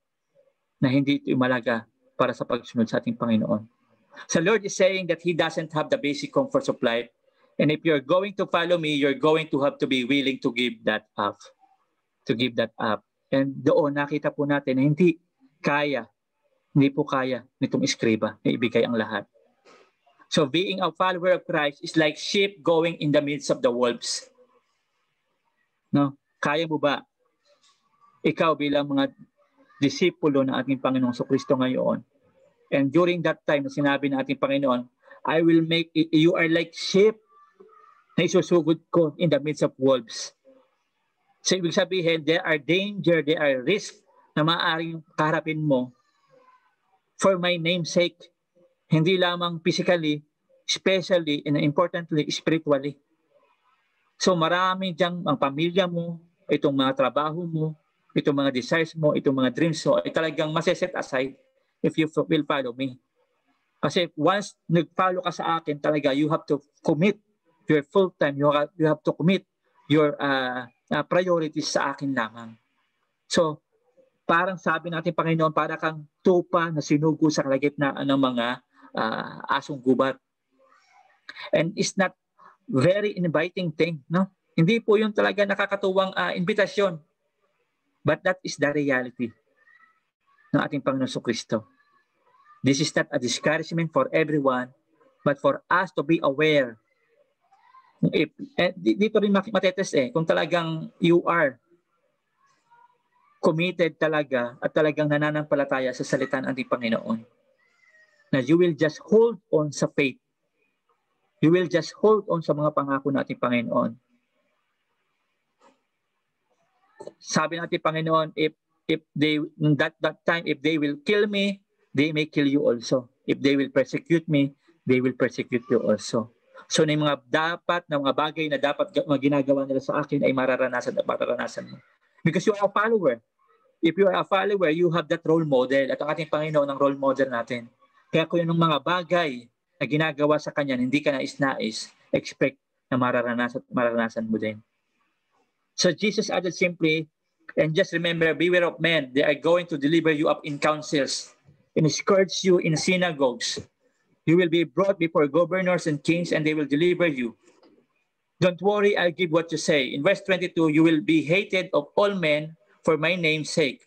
na hindi ito imalaga para sa pagsunod sa ating Panginoon. So Lord is saying that He doesn't have the basic comforts of life, and if you're going to follow me, you're going to have to be willing to give that up. To give that up. And doon nakita po natin na hindi po kaya nitong Eskriba na ibigay ang lahat. So being a follower of Christ is like sheep going in the midst of the wolves. No? Kaya mo ba? Ikaw bilang mga disipulo ng ating Panginoong Kristo ngayon. And during that time, sinabi ng ating Panginoon, I will make you are like sheep na isusugod ko in the midst of wolves. So ibig sabihin, there are danger, there are risk na maaaring kaharapin mo for my name's sake. Hindi lamang physically, especially and importantly, spiritually. So marami diyang ang pamilya mo, itong mga trabaho mo, itong mga desires mo, itong mga dreams mo, ay talagang maseset aside if you will follow me. Kasi once nag-follow ka sa akin, talaga you have to commit your full time, you have to commit your priorities sa akin lamang. So, parang sabi natin, Panginoon, para kang tupa na sinugo sa kalagitnaan ng mga asong gubat. And it's not very inviting thing, no? Hindi po yung talaga nakakatuwang invitasyon. But that is the reality ng ating Panginoon Kristo. This is not a discouragement for everyone, but for us to be aware. Dito rin matetest kung talagang you are committed talaga at talagang nananampalataya sa salita ng ating Panginoon. Na you will just hold on sa faith. You will just hold on sa mga pangako ng ating Panginoon. Sabi ng ating Panginoon, if they that time if they will kill me, they may kill you also. If they will persecute me, they will persecute you also. So na yung mga bagay na dapat ginagawa nila sa akin ay mararanasan at mararanasan mo. Because you are a follower. If you are a follower, you have that role model. At ang ating Panginoon ang role model natin. Kaya kung yung mga bagay na ginagawa sa Kanya, hindi ka nais-nais, expect na mararanasan mo din. So Jesus added simply, and just remember, beware of men. They are going to deliver you up in councils, and scourge you in synagogues. You will be brought before governors and kings, and they will deliver you. Don't worry, I'll give what you say. In verse 22, you will be hated of all men for my name's sake.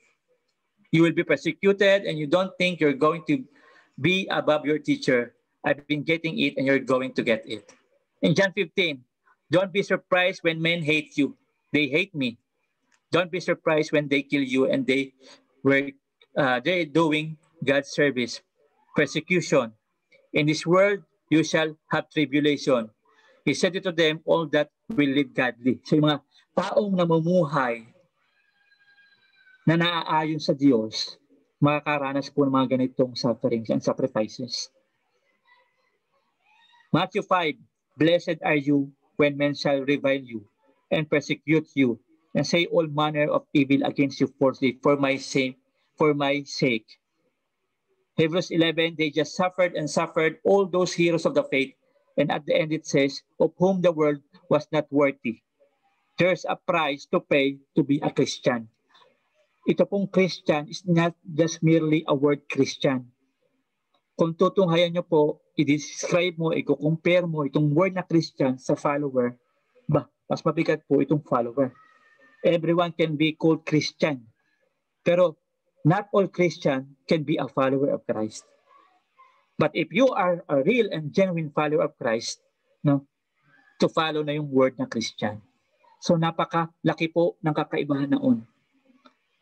You will be persecuted, and you don't think you're going to be above your teacher. I've been getting it, and you're going to get it. In John 15, don't be surprised when men hate you. They hate me. Don't be surprised when they kill you and they're doing God's service. Persecution. In this world, you shall have tribulation. He said it to them, all that will live godly. So yung mga taong namumuhay na naaayon sa Diyos, makakaranas po ng mga ganitong sufferings and sacrifices. Matthew 5, blessed are you when men shall revile you and persecute you and say all manner of evil against you falsely for my sake. Hebrews 11, they just suffered and suffered, all those heroes of the faith. And at the end it says, of whom the world was not worthy. There's a price to pay to be a Christian. Ito pong Christian is not just merely a word Christian. Kung tutunghayan nyo po, i-describe mo, i-compare mo itong word na Christian sa follower, mas mabigat po itong follower. Everyone can be called Christian. Pero not all Christian can be a follower of Christ. But if you are a real and genuine follower of Christ, to follow na yung word na Christian. So napakalaki po ng kakaibahan noon.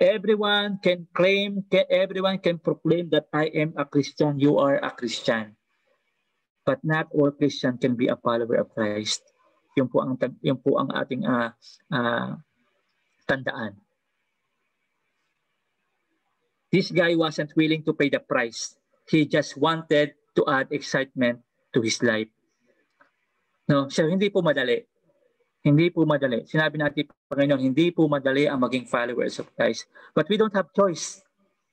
Everyone can proclaim that I am a Christian, you are a Christian. But not all Christian can be a follower of Christ. Yung po ang ating tandaan. This guy wasn't willing to pay the price. He just wanted to add excitement to his life. No, so hindi po madali. Hindi po madali. Sinabi natin, Panginoon, hindi po madali ang maging followers of Christ. But we don't have choice.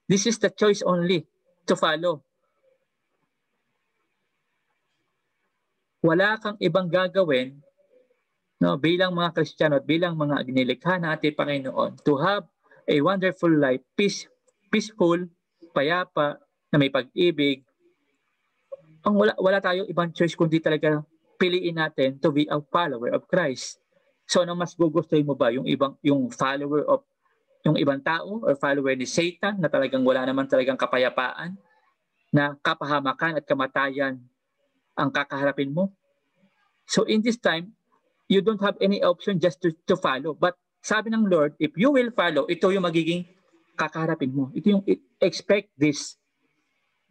This is the choice only to follow. Wala kang ibang gagawin bilang mga Kristiyano at bilang mga agnilikha natin, Panginoon, to have a wonderful life, peaceful, payapa, na may pag-ibig. Wala tayong ibang choice kundi talaga piliin natin to be a follower of Christ. So ano mas gugustuhin mo ba? Yung follower of yung ibang tao or follower ni Satan na talagang wala naman talagang kapayapaan, na kapahamakan at kamatayan ang kakaharapin mo? So in this time, you don't have any option just to follow. But sabi ng Lord, if you will follow, ito yung magiging kakaharapin mo. Ito yung expect this.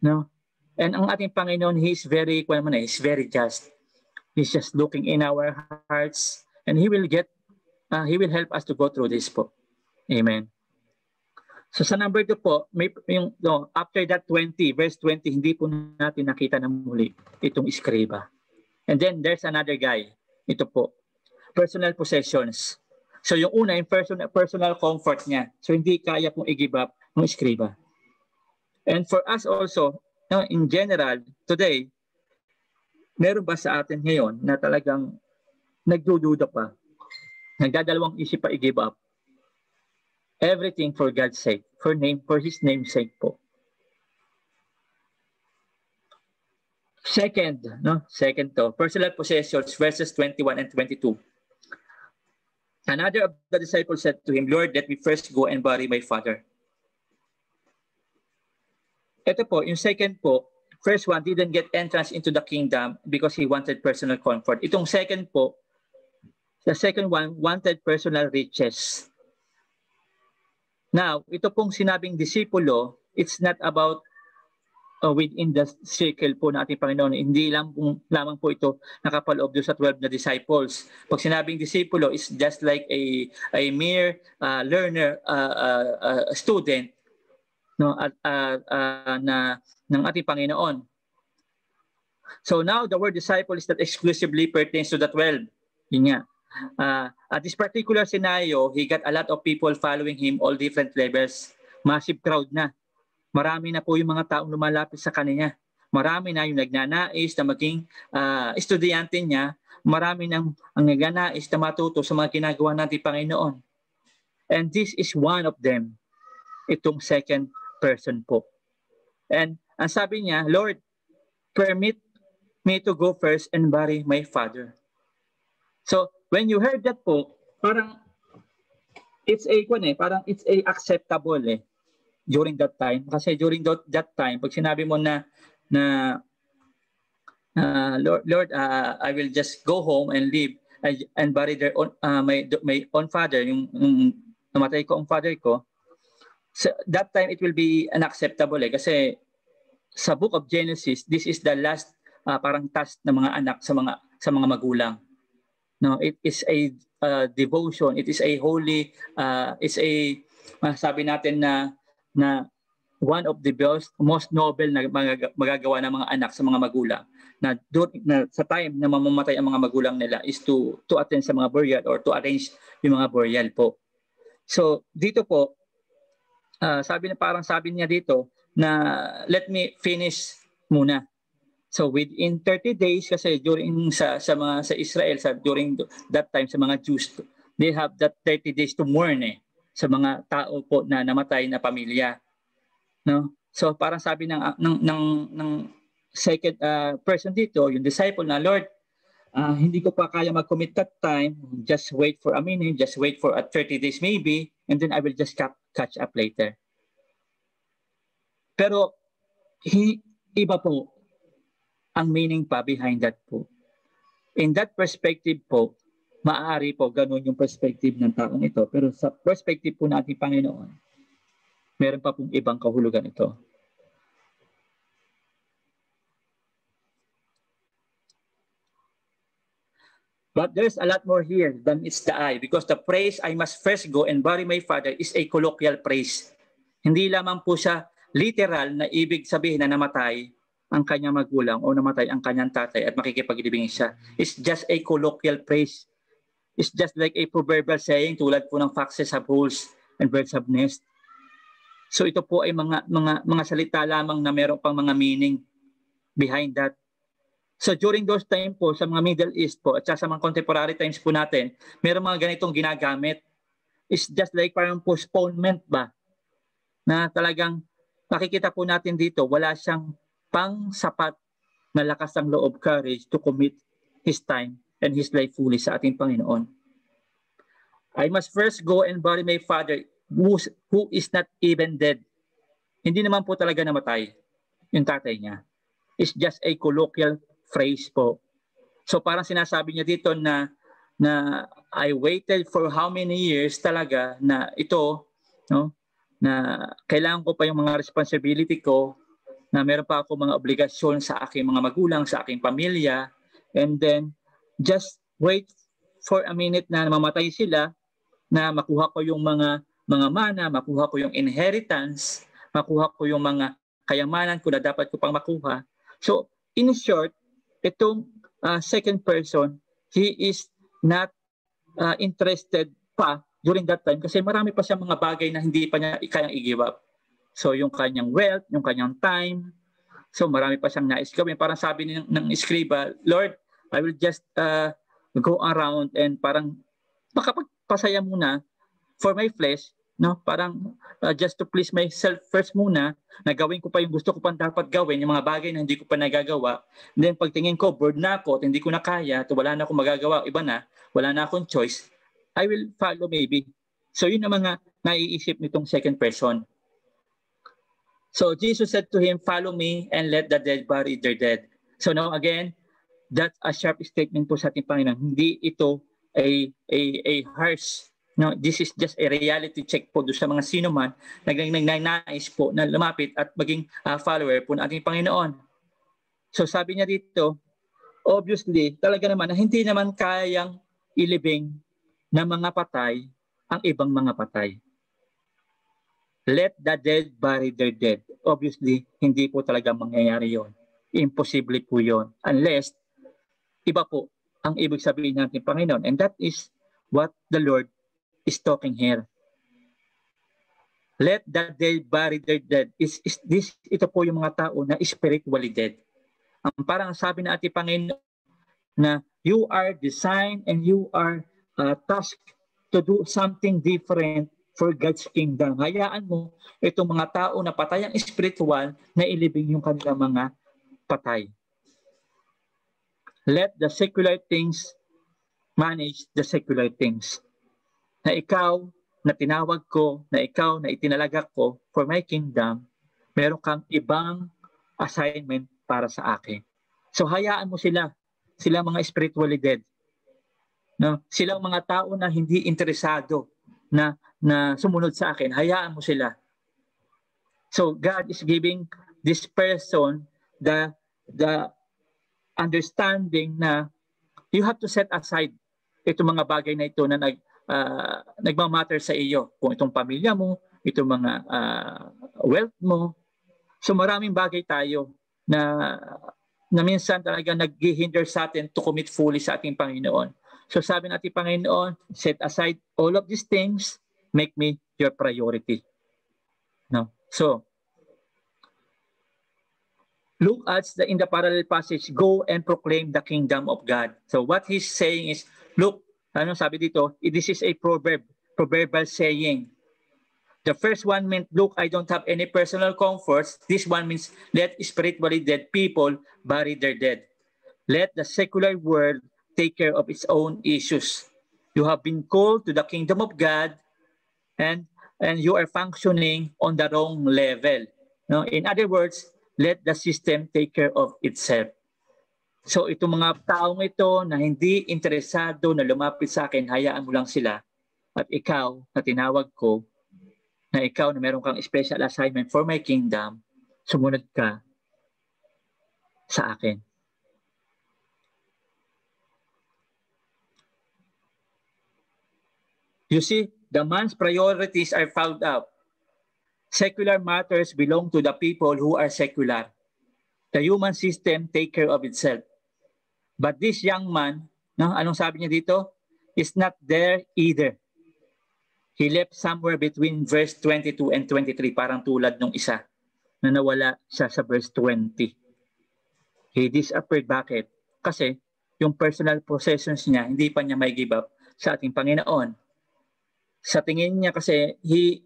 No? And ang ating Panginoon, He's very just. He's just looking in our hearts and He will help us to go through this po. Amen. So sa number 2 po, after that 20, verse 20, hindi po natin nakita na muli itong Escriba. And then there's another guy. Ito po. Personal possessions. So yung una, yung personal comfort niya. So hindi kaya pong i-give up ng Escriba. And for us also, in general, today, meron ba sa atin ngayon na talagang nagdududa pa, nagdadalawang isip pa i-give up? Everything for God's sake, for His name's sake po. Second to, personal possessions, verses 21 and 22. Another of the disciples said to him, Lord, let me first go and bury my father. Ito po, yung second po, first one didn't get entrance into the kingdom because he wanted personal comfort. Itong second po, the second one wanted personal riches. Now, ito pong sinabing disipulo, it's not about within the circle po ng ating Panginoon. Hindi lamang po ito nakapaloob doon sa 12 na disciples. Pag sinabing disipulo, is just like a mere learner, student, ng ating Panginoon. So now the word disciple is not exclusively pertains to the 12. Yun nga. At this particular scenario, he got a lot of people following him, all different levels. Massive crowd na. Marami na po yung mga taong lumalapit sa kanya. Marami na yung nagnanais na maging estudyante niya. Marami nang ang nagnanais na matuto sa mga ginagawa natin Panginoon. And this is one of them. Itong second person po. And ang sabi niya, Lord, permit me to go first and bury my father. So, when you heard that po, parang it's a acceptable during that time. Kasi during that time, pag sinabi mo na Lord, I will just go home and live and bury their own, my own father, yung namatay ko ang father ko, so that time it will be unacceptable kasi sa book of Genesis, this is the last parang task ng mga anak sa mga magulang. No, it is a devotion, it is a holy, sabi natin na one of the most noble na magagawa ng mga anak sa mga magulang na sa time na mamamatay ang mga magulang nila is to attend sa mga burial or to arrange yung mga burial po. So dito po sabi niya dito na let me finish muna. So within 30 days kasi during sa Israel during that time sa mga Jews, they have that 30 days to mourn sa mga tao po na namatay na pamilya. No? So parang sabi ng second person dito, yung disciple na, Lord, hindi ko pa kaya mag-commit that time. Just wait for a minute, just wait for 30 days maybe, and then I will just catch up later. Pero iba po ang meaning pa behind that po. In that perspective po, maaari po ganun yung perspective ng taong ito. Pero sa perspective po natin Panginoon, meron pa pong ibang kahulugan ito. But there's a lot more here than it's the I, because the phrase, I must first go and bury my father, is a colloquial phrase. Hindi lamang po siya literal na ibig sabihin na namatay ang kanyang magulang o namatay ang kanyang tatay at makikipaglibing siya. It's just a colloquial phrase. It's just like a proverbial saying tulad po ng foxes have holes and birds have nests. So ito po ay mga salita lamang na meron pang mga meaning behind that. So during those time po sa mga Middle East po at sa mga contemporary times po natin, meron mga ganitong ginagamit. It's just like parang postponement ba? Na talagang makikita po natin dito, wala siyang pang sapat na lakas ng loob, courage to commit his time and his life fully sa ating Panginoon. I must first go and bury my father who is not even dead. Hindi naman po talaga namatay yung tatay niya. It's just a colloquial phrase po. So parang sinasabi niya dito na I waited for how many years talaga na ito, no? Na kailangan ko pa yung mga responsibility ko, na meron pa ako mga obligasyon sa aking mga magulang, sa aking pamilya, and then just wait for a minute na mamatay sila, na makuha ko yung mga mana, makuha ko yung inheritance, makuha ko yung mga kayamanan ko na dapat ko pang makuha. So, in short, itong second person, he is not interested pa during that time kasi marami pa siyang mga bagay na hindi pa niya kayang i-give up. So, yung kanyang wealth, yung kanyang time, so marami pa siyang nais gawin. Parang sabi ng Escriba, Lord, I will just go around and parang makapagpasaya muna for my flesh, no? Parang just to please myself first muna, na gawin ko pa yung gusto ko pang dapat gawin, yung mga bagay na hindi ko pa nagagawa. And then pagtingin ko, bored na ako, at hindi ko na kaya, at wala na akong magagawa, iba na, wala na akong choice, I will follow maybe. So yun ang mga naiisip nitong second person. So Jesus said to him, follow me and let the dead bury their dead. So now again, that's a sharp statement po sa ating Panginoon. Hindi ito a harsh. No, this is just a reality check po doon sa mga sino man na nagnanais po na lumapit at maging follower po ng ating Panginoon. So sabi niya dito, obviously, talaga naman na hindi naman kayang ilibing ng mga patay ang ibang mga patay. Let the dead bury their dead. Obviously, hindi po talaga mangyayari yon. Imposible po yun. Unless, iba po ang ibig sabihin natin, Panginoon. And that is what the Lord is talking here. Let the dead bury their dead. Ito po yung mga tao na spiritually dead. Ang parang sabi na ating Panginoon na you are designed and you are tasked to do something different for God's kingdom. Hayaan mo itong mga tao na patay ang spiritual na ilibing yung kanilang mga patay. Let the secular things manage the secular things. Na ikaw na tinawag ko, na ikaw na itinalaga ko for my kingdom, meron kang ibang assignment para sa akin. So hayaan mo sila mga spiritually dead. No? Silang mga tao na hindi interesado na sumunod sa akin, hayaan mo sila. So God is giving this person the understanding na you have to set aside itong mga bagay na ito na nagmamatter sa iyo. Kung itong pamilya mo, itong mga wealth mo. So maraming bagay tayo na minsan talaga nag-hinder sa atin to commit fully sa ating Panginoon. So sabi natin, Panginoon, set aside all of these things, make me your priority. No? So, Luke adds in the parallel passage, go and proclaim the kingdom of God. So what he's saying is, look, ano sabi dito, this is a proverbial saying. The first one meant, look, I don't have any personal comforts. This one means, let spiritually dead people bury their dead. Let the secular world take care of its own issues. You have been called to the kingdom of God and you are functioning on the wrong level. No? In other words, let the system take care of itself. So itong mga taong ito na hindi interesado na lumapit sa akin, hayaan mo lang sila. At ikaw na tinawag ko, na ikaw na meron kang special assignment for my kingdom, sumunod ka sa akin. You see, the man's priorities are found out. Secular matters belong to the people who are secular. The human system take care of itself. But this young man, no, anong sabi niya dito? Is not there either. He left somewhere between verse 22 and 23, parang tulad nung isa na nawala siya sa verse 20. He disappeared. Bakit? Kasi yung personal possessions niya, hindi pa niya may give up sa ating Panginoon. Sa tingin niya kasi, he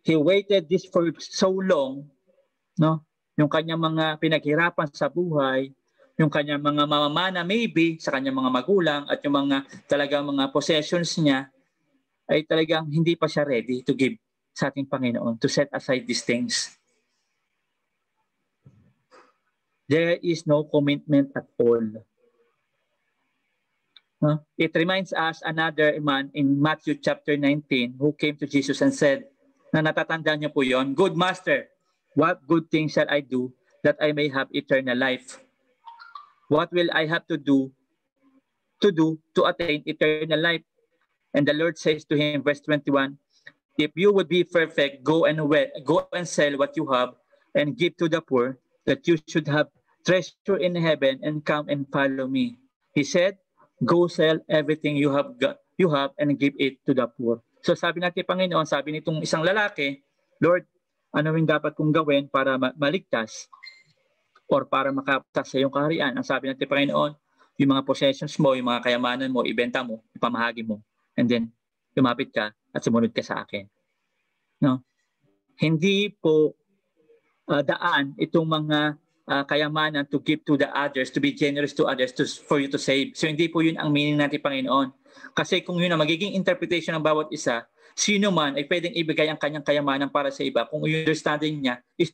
waited this for so long, no? Yung kanyang mga pinaghirapan sa buhay, yung kanyang mga mamamana maybe sa kanyang mga magulang at yung mga talagang mga possessions niya ay talagang hindi pa siya ready to give sa ating Panginoon, to set aside these things. There is no commitment at all. No? It reminds us another man in Matthew chapter 19 who came to Jesus and said, na natatandaan niyo po yon, Good Master, what good thing shall I do that I may have eternal life? What will I have to do to attain eternal life? And the Lord says to him, verse 21, if you would be perfect, go and sell what you have and give to the poor, that you should have treasure in heaven, and come and follow me. He said, go sell everything you have and give it to the poor. So sabi natin, Panginoon, sabi nitong isang lalaki, Lord, ano yung dapat kong gawin para maligtas or para makapas sa iyong kaharian? Ang sabi natin, Panginoon, yung mga possessions mo, yung mga kayamanan mo, ibenta mo, ipamahagi mo, and then lumapit ka at sumunod ka sa akin. No? Hindi po daan itong mga kayamanan to give to the others, to be generous to others, for you to save. So hindi po yun ang meaning natin, Panginoon. Kasi kung yun ang magiging interpretation ng bawat isa, sino man ay pwedeng ibigay ang kanyang kayamanan para sa iba kung yung understanding niya is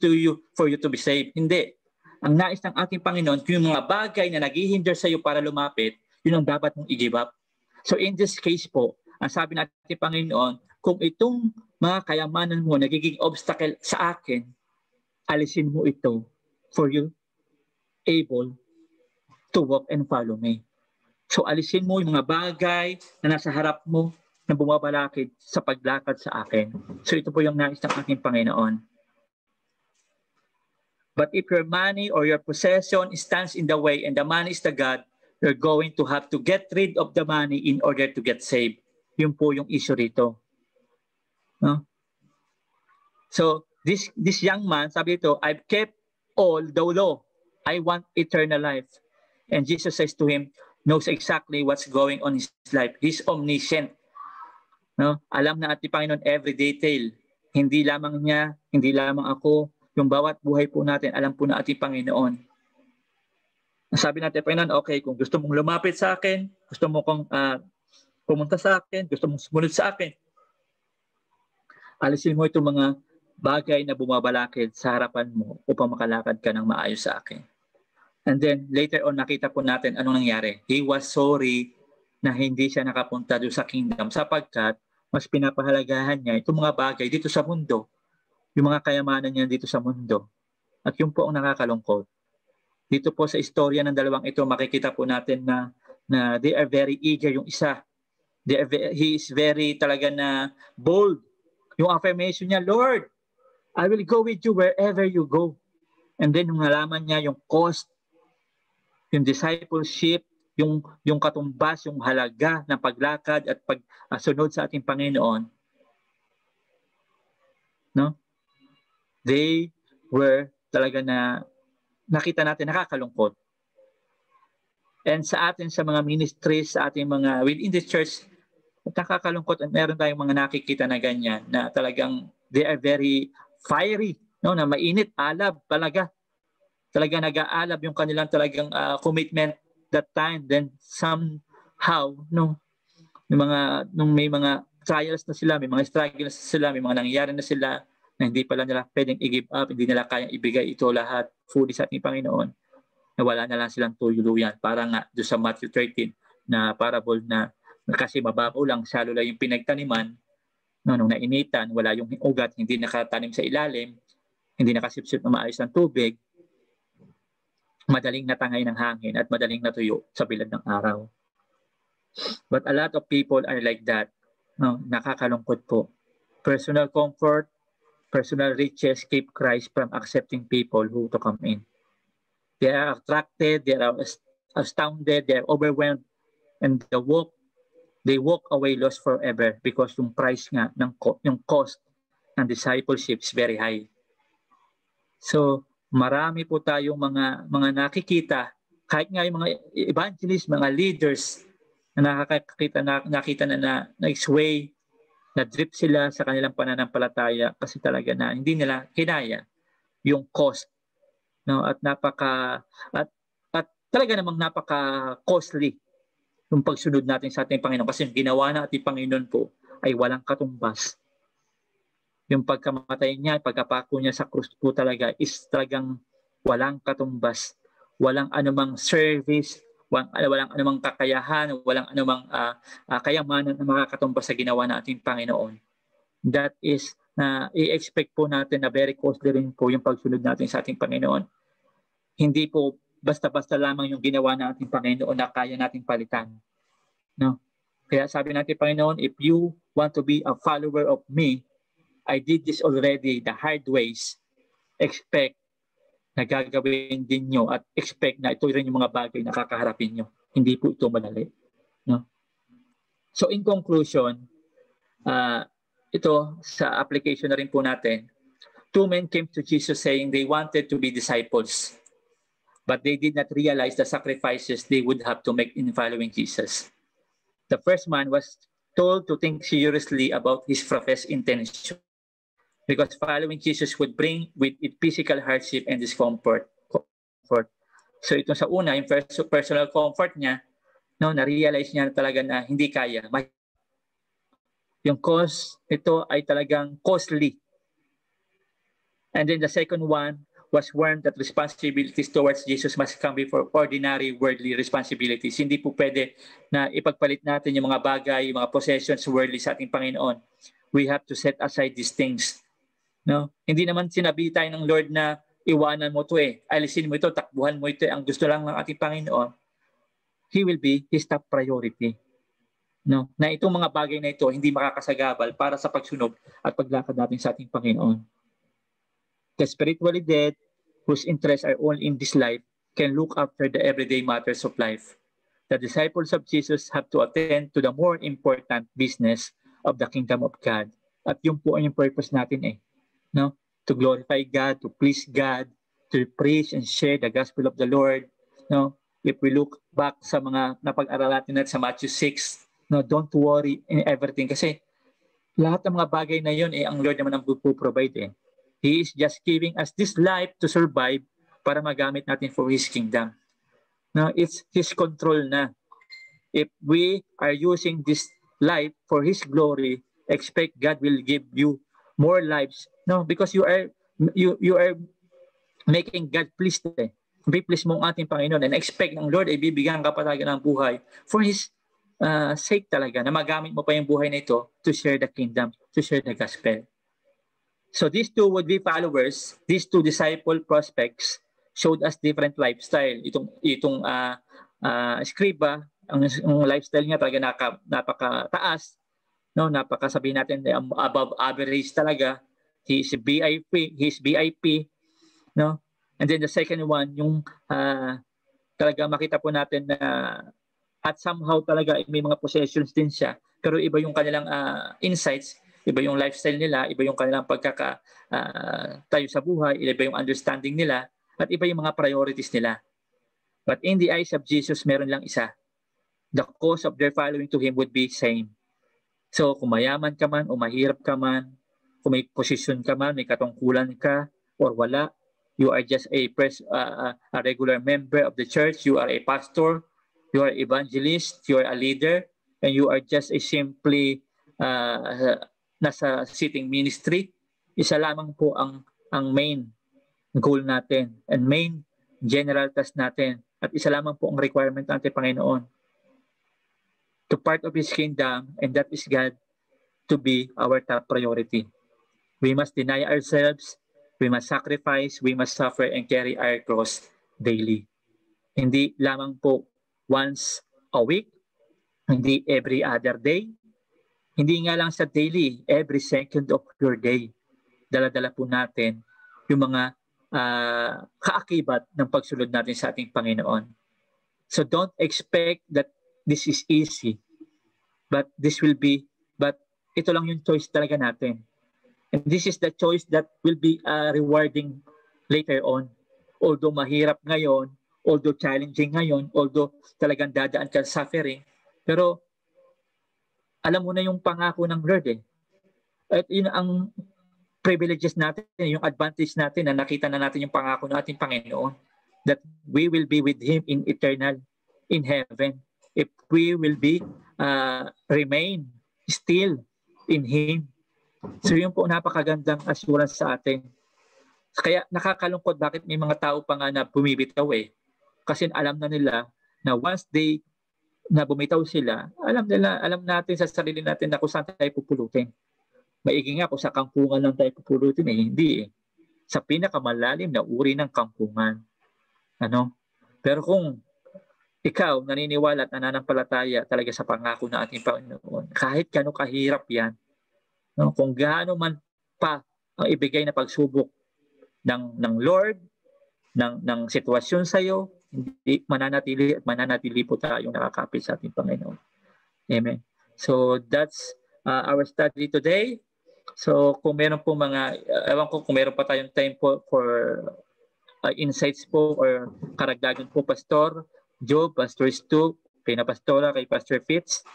for you to be saved. Hindi. Ang nais ng ating Panginoon, yung mga bagay na naghihinder sa iyo para lumapit, yun ang dapat mong i-give up. So in this case po, ang sabi natin, Panginoon, kung itong mga kayamanan mo nagiging obstacle sa akin, alisin mo ito for you able to walk and follow me. So alisin mo yung mga bagay na nasa harap mo na bumabalakid sa paglakad sa akin. So ito po yung nais ng aking Panginoon. But if your money or your possession stands in the way and the money is the God, you're going to have to get rid of the money in order to get saved. Yun po yung issue rito. No? So, this young man, sabi ito, I've kept all the law. I want eternal life. And Jesus says to him, knows exactly what's going on in his life. He's omniscient. No? Alam na ating Panginoon every detail. Hindi lamang niya, hindi lamang ako, yung bawat buhay po natin, alam po na ating Panginoon. Sabi natin, Panginoon, okay, kung gusto mong lumapit sa akin, gusto mo kong pumunta sa akin, gusto mong sumunod sa akin, alisin mo itong mga bagay na bumabalakid sa harapan mo upang makalakad ka ng maayos sa akin. And then, later on, nakita po natin anong nangyari. He was sorry na hindi siya nakapunta doon sa kingdom sapagkat mas pinapahalagahan niya itong mga bagay dito sa mundo, yung mga kayamanan niya dito sa mundo. At yun po ang nakakalungkot. Dito po sa istorya ng dalawang ito, makikita po natin na they are very eager. Yung isa, he is very talaga na bold. Yung affirmation niya, Lord, I will go with you wherever you go. And then yung nalaman niya, yung cost, yung discipleship, yung katumbas, yung halaga ng paglakad at pagsunod sa ating Panginoon. No? They were talaga na nakita natin nakakalungkot. And sa atin, sa mga ministries, sa ating mga within the church, nakakalungkot at meron tayong mga nakikita na ganyan na talagang they are very fiery, no? Na mainit, alab talaga. Talaga nag-aalab yung kanilang talagang commitment that time. Then somehow, no, nung may mga trials na sila, may mga struggles na sila, may mga nangyayari na sila na hindi pala nila pwedeng i-give up, hindi nila kayang ibigay ito lahat fully sa ating Panginoon. Nawala na lang silang tuyuluyan. Para nga doon sa Matthew 13 na parable na kasi mababaw lang, salo lang yung pinagtaniman, no, nung nainitan, wala yung ugat, hindi nakatanim sa ilalim, hindi nakasipsip na maayos ng tubig, madaling natangay ng hangin at madaling natuyo sa bilad ng araw. But a lot of people are like that. No, nakakalungkot po. Personal comfort, personal riches keep Christ from accepting people who to come in. They are attracted, they are astounded, they are overwhelmed, and they walk away lost forever because yung price nga, yung cost ng discipleship is very high. So, marami po tayong mga nakikita, kahit nga yung mga evangelists, mga leaders, na nakita na sway, na drip sila sa kanilang pananampalataya kasi talaga na hindi nila kinaya yung cost, no? At talaga namang napaka-costly yung pagsunod natin sa ating Panginoon kasi yung ginawa na ating Panginoon po ay walang katumbas. Yung pagkamatay niya, pagkapako niya sa krus po talaga is talagang walang katumbas. Walang anumang service, walang anumang kakayahan, walang anumang kayamanan na makakatumbas sa ginawa na ating Panginoon. That is, i-expect po natin na very costly rin po yung pagsunod natin sa ating Panginoon. Hindi po basta-basta lamang yung ginawa na ating Panginoon na kaya nating palitan. No? Kaya sabi natin, Panginoon, if you want to be a follower of me, I did this already the hard ways. Expect na gagawin din nyo at expect na ito rin yung mga bagay na kakaharapin nyo. Hindi po ito madali. No? So in conclusion, ito sa application na rin po natin, 2 men came to Jesus saying they wanted to be disciples, but they did not realize the sacrifices they would have to make in following Jesus. The first man was told to think seriously about his professed intention, because following Jesus would bring with it physical hardship and discomfort. So ito sa una, yung personal comfort niya, no, na-realize niya talaga na hindi kaya. Yung cost, ito ay talagang costly. And then the second one was warned that responsibilities towards Jesus must come before ordinary worldly responsibilities. Hindi po pwede na ipagpalit natin yung mga bagay, yung mga possessions worldly sa ating Panginoon. We have to set aside these things. No? Hindi naman sinabi tayo ng Lord na iwanan mo ito alisin mo ito, takbuhan mo ito. Ang gusto lang ng ating Panginoon, He will be His top priority. No? Na itong mga bagay na ito hindi makakasagabal para sa pagsunog at paglakad natin sa ating Panginoon. The spiritually dead whose interests are only in this life can look after the everyday matters of life. The disciples of Jesus have to attend to the more important business of the kingdom of God. At yun po ang yung purpose natin eh. No? To glorify God, to please God, to preach and share the gospel of the Lord. No? If we look back sa mga napag-aralan natin sa Matthew 6, no, don't worry in everything kasi lahat ng mga bagay na yun eh ang Lord naman ang provide eh. He is just giving us this life to survive para magamit natin for His kingdom. Now, it's His control na. If we are using this life for His glory, expect God will give you more lives. No, because you are making God pleased eh. Be-pleased mo ang ating Panginoon and expect ng Lord ay bibigyan ka pa talaga ng buhay for His sake talaga na magamit mo pa yung buhay na ito to share the kingdom, to share the gospel. So these two would-be followers, these two disciple prospects showed us different lifestyle. Itong Scriba, ang lifestyle niya talaga napakataas, no, napakasabihin natin above average talaga. He is VIP, no? And then the second one, yung talaga makita po natin na at somehow talaga may mga possessions din siya, pero iba yung kanilang insights, iba yung lifestyle nila, iba yung kanilang tayo sa buhay, iba yung understanding nila, at iba yung mga priorities nila. But in the eyes of Jesus, meron lang isa. The cause of their following to Him would be same. So kung mayaman ka man o mahirap ka man, kung may position ka man, may katungkulan ka or wala, you are just a regular member of the church, you are a pastor, you are evangelist, you are a leader, and you are just a simply nasa sitting ministry, isa lamang po ang main goal natin and main general task natin at isa lamang po ang requirement ng ating Panginoon to part of His kingdom, and that is God to be our top priority. We must deny ourselves, we must sacrifice, we must suffer and carry our cross daily. Hindi lamang po once a week, hindi every other day, hindi nga lang sa daily, every second of your day, dala-dala po natin yung mga kaakibat ng pagsunod natin sa ating Panginoon. So don't expect that this is easy, but ito lang yung choice talaga natin. And this is the choice that will be rewarding later on. Although mahirap ngayon, although challenging ngayon, although talagang dadaan ka suffering, pero alam mo na yung pangako ng Lord eh. At yun ang privileges natin, yung advantage natin na nakita na natin yung pangako ng ating Panginoon that we will be with Him in eternal, in heaven. If we will be, remain still in Him. So yun po napakagandang assurance sa atin. Kaya nakakalungkot bakit may mga tao pa nga na bumibitaw eh. Kasi alam na nila na once na bumitaw sila, alam natin sa sarili natin na kung saan tayo pupulutin. Maigi nga kung sa kampungan lang tayo pupulutin eh, hindi eh. Sa pinakamalalim na uri ng kampungan. Ano? Pero kung ikaw naniniwala at nananampalataya talaga sa pangako ng ating Panginoon, kahit gano'ng kahirap yan, no? Kung gaano man pa ang ibigay na pagsubok ng Lord, ng sitwasyon sa iyo, hindi mananatili po tayong nakakapit sa ating Panginoon. Amen. So that's our study today. So kung meron po ewan ko kung meron pa tayong time po for insights po or karagdagan po, Pastor Job, Pastor Stu, kay na Pastora, kay Pastor Fitz.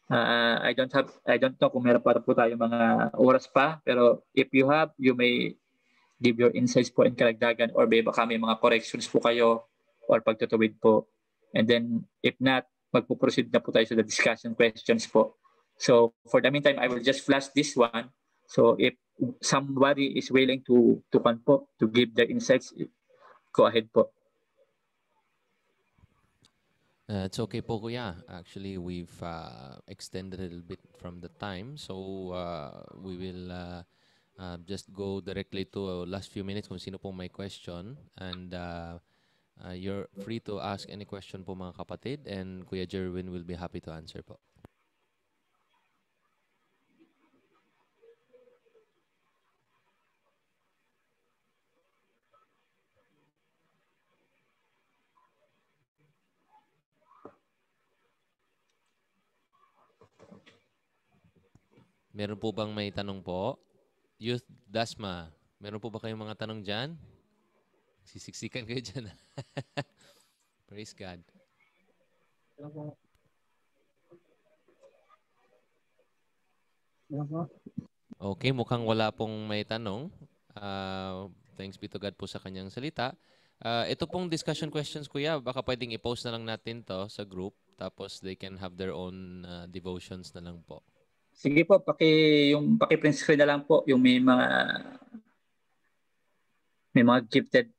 I don't know kung meron pa po tayong mga oras pa, pero if you have, you may give your insights po and karagdagan or baka may mga corrections po kayo or pagtutuwid po. And then, if not, magpo-proceed na po tayo sa the discussion questions po. So, for the meantime, I will just flash this one. So, if somebody is willing to give their insights, go ahead po. It's okay po, Kuya. Actually, we've extended a little bit from the time. So, we will just go directly to last few minutes kung sino po may question. And you're free to ask any question po, mga kapatid. And Kuya Jerwin will be happy to answer po. Meron po bang may tanong po? Youth Dasma, meron po ba kayong mga tanong dyan? Sisiksikan kayo dyan. Praise God. Okay, mukhang wala pong may tanong. Thanks be to God po sa kanyang salita. Ito pong discussion questions, kuya, baka pwedeng i-post na lang natin to sa group. Tapos they can have their own devotions na lang po. Sige po, paki-print screen na lang po yung may mga gifted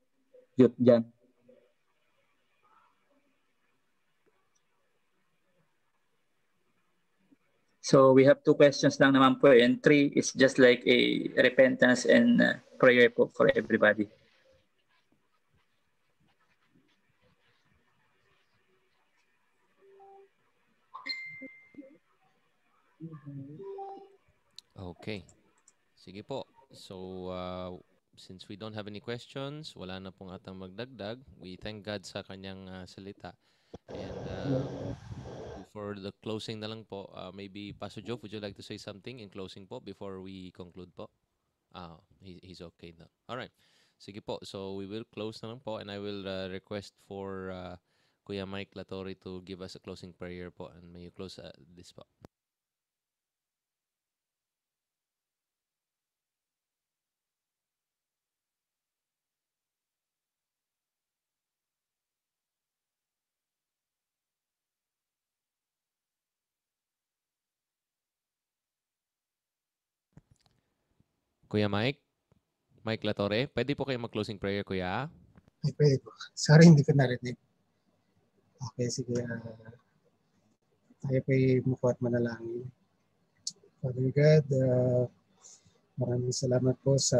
youth diyan. So we have 2 questions lang naman po, and 3 is just like a repentance and prayer po for everybody. Okay. Sige po. So, since we don't have any questions, wala na pong atang magdagdag. We thank God sa kanyang salita. And for the closing na lang po, maybe Pastor Joe, would you like to say something in closing po before we conclude po? He's okay now. All right. Sige po. So, we will close na lang po, and I will request for Kuya Mike Latorre to give us a closing prayer po, and may you close this po. Kuya Mike Latorre, pwede po kayo mag-closing prayer, Kuya? Ay, pwede po. Sorry, hindi ko narinig. Okay, sige. Tayo po'y muko at manalangin. Father God, maraming salamat po sa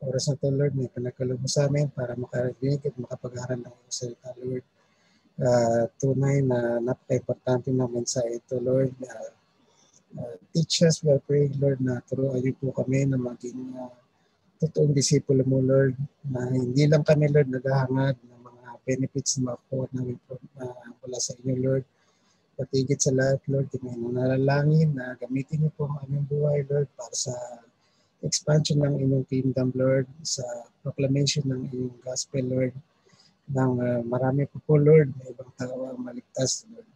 oras na ito, Lord, na pinagkaloob mo sa amin para makarinig at makapag-aral ng iyong salita, Lord. Tunay na napaka-importante ng mensahe ito, Lord. Teach us, we are praying, Lord, na turuan niyo po kami na maging totoong disipulo mo, Lord, na hindi lang kami, Lord, naghahangad ng mga benefits na makuha namin po mula sa inyo, Lord. Patigit sa lahat, Lord, kami nanalangin na gamitin niyo po ang aming buhay, Lord, para sa expansion ng inyong kingdom, Lord, sa proclamation ng inyong gospel, Lord, ng marami po, Lord, na ibang tao ang maligtas, Lord.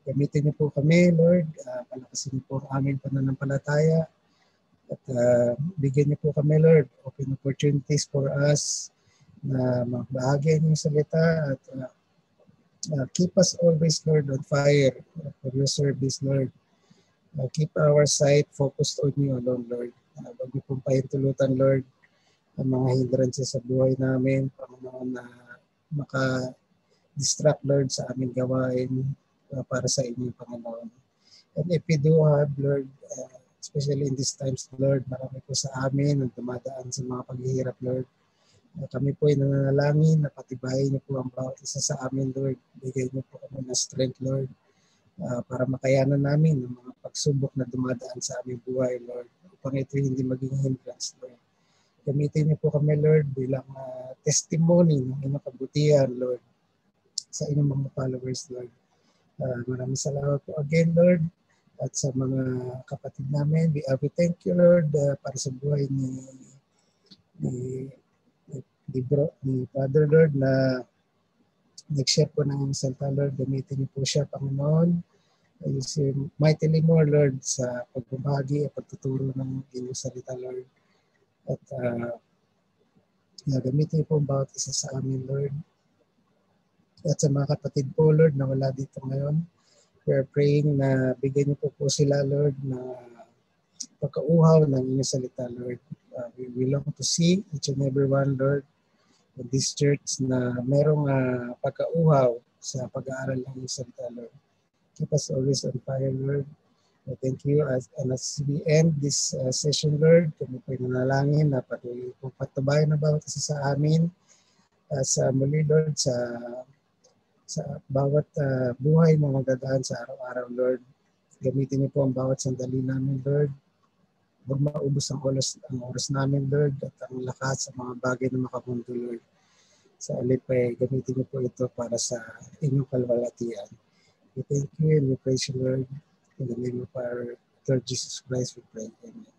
Gamitin niyo po kami, Lord, palakasin niyo po ang aming pananampalataya, at bigyan niyo po kami, Lord, open opportunities for us na magbahagi ng salita at keep us always, Lord, on fire for your service, Lord. Keep our sight focused on you alone, Lord. Huwag niyo pong pahintulutan, Lord, ang mga hindrances sa buhay namin, Panginoon, na maka-distract, Lord, sa aming gawain para sa inyo, Panginoon. And if we do have, Lord, especially in these times, Lord, marami po sa amin ang dumadaan sa mga paghihirap, Lord. Kami po ay nananalangin na patibayin niyo po ang bawat isa sa amin, Lord. Bigay niyo po kami ng strength, Lord, para makayanan namin ang mga pagsubok na dumadaan sa aming buhay, Lord. Upang ito hindi maging hindrance, Lord. Gamitin niyo po kami, Lord, bilang testimony ng inyong kabutihan, Lord, sa inyong mga followers, Lord. Maraming salamat po again, Lord. At sa mga kapatid namin, we thank you, Lord, para sa buhay ni Father, Lord, na nag-share po ng salita, Lord. Gamitin niyo po siya, Panginoon. Use him mightily more, Lord, sa pagbabahagi at pagtuturo ng inyong salita, Lord. At gamitin niyo po ang bawat isa sa amin, Lord. At sa mga kapatid po, Lord, na wala dito ngayon, we are praying na bigyan niyo po sila, Lord, na pagkauhaw ng inyong salita, Lord. We long to see each and every one, Lord, in this church na merong pagkauhaw sa pag-aaral ng inyong salita, Lord. Keep us always on fire, Lord. Thank you. As we end this session, Lord, kami po nanalangin na patuloy po patubayan na bawat isa sa amin. Sa muli, Lord, sa bawat buhay na magdadaan sa araw-araw, Lord. Gamitin niyo po ang bawat sandali namin, Lord. Huwag maubos ang oras namin, Lord, at ang lakas sa mga bagay na makamundo, Lord. Sa alipay, gamitin niyo po ito para sa inyong kalwalatian. We thank you and we praise you, Lord, in the name of our Lord Jesus Christ, we pray. Amen.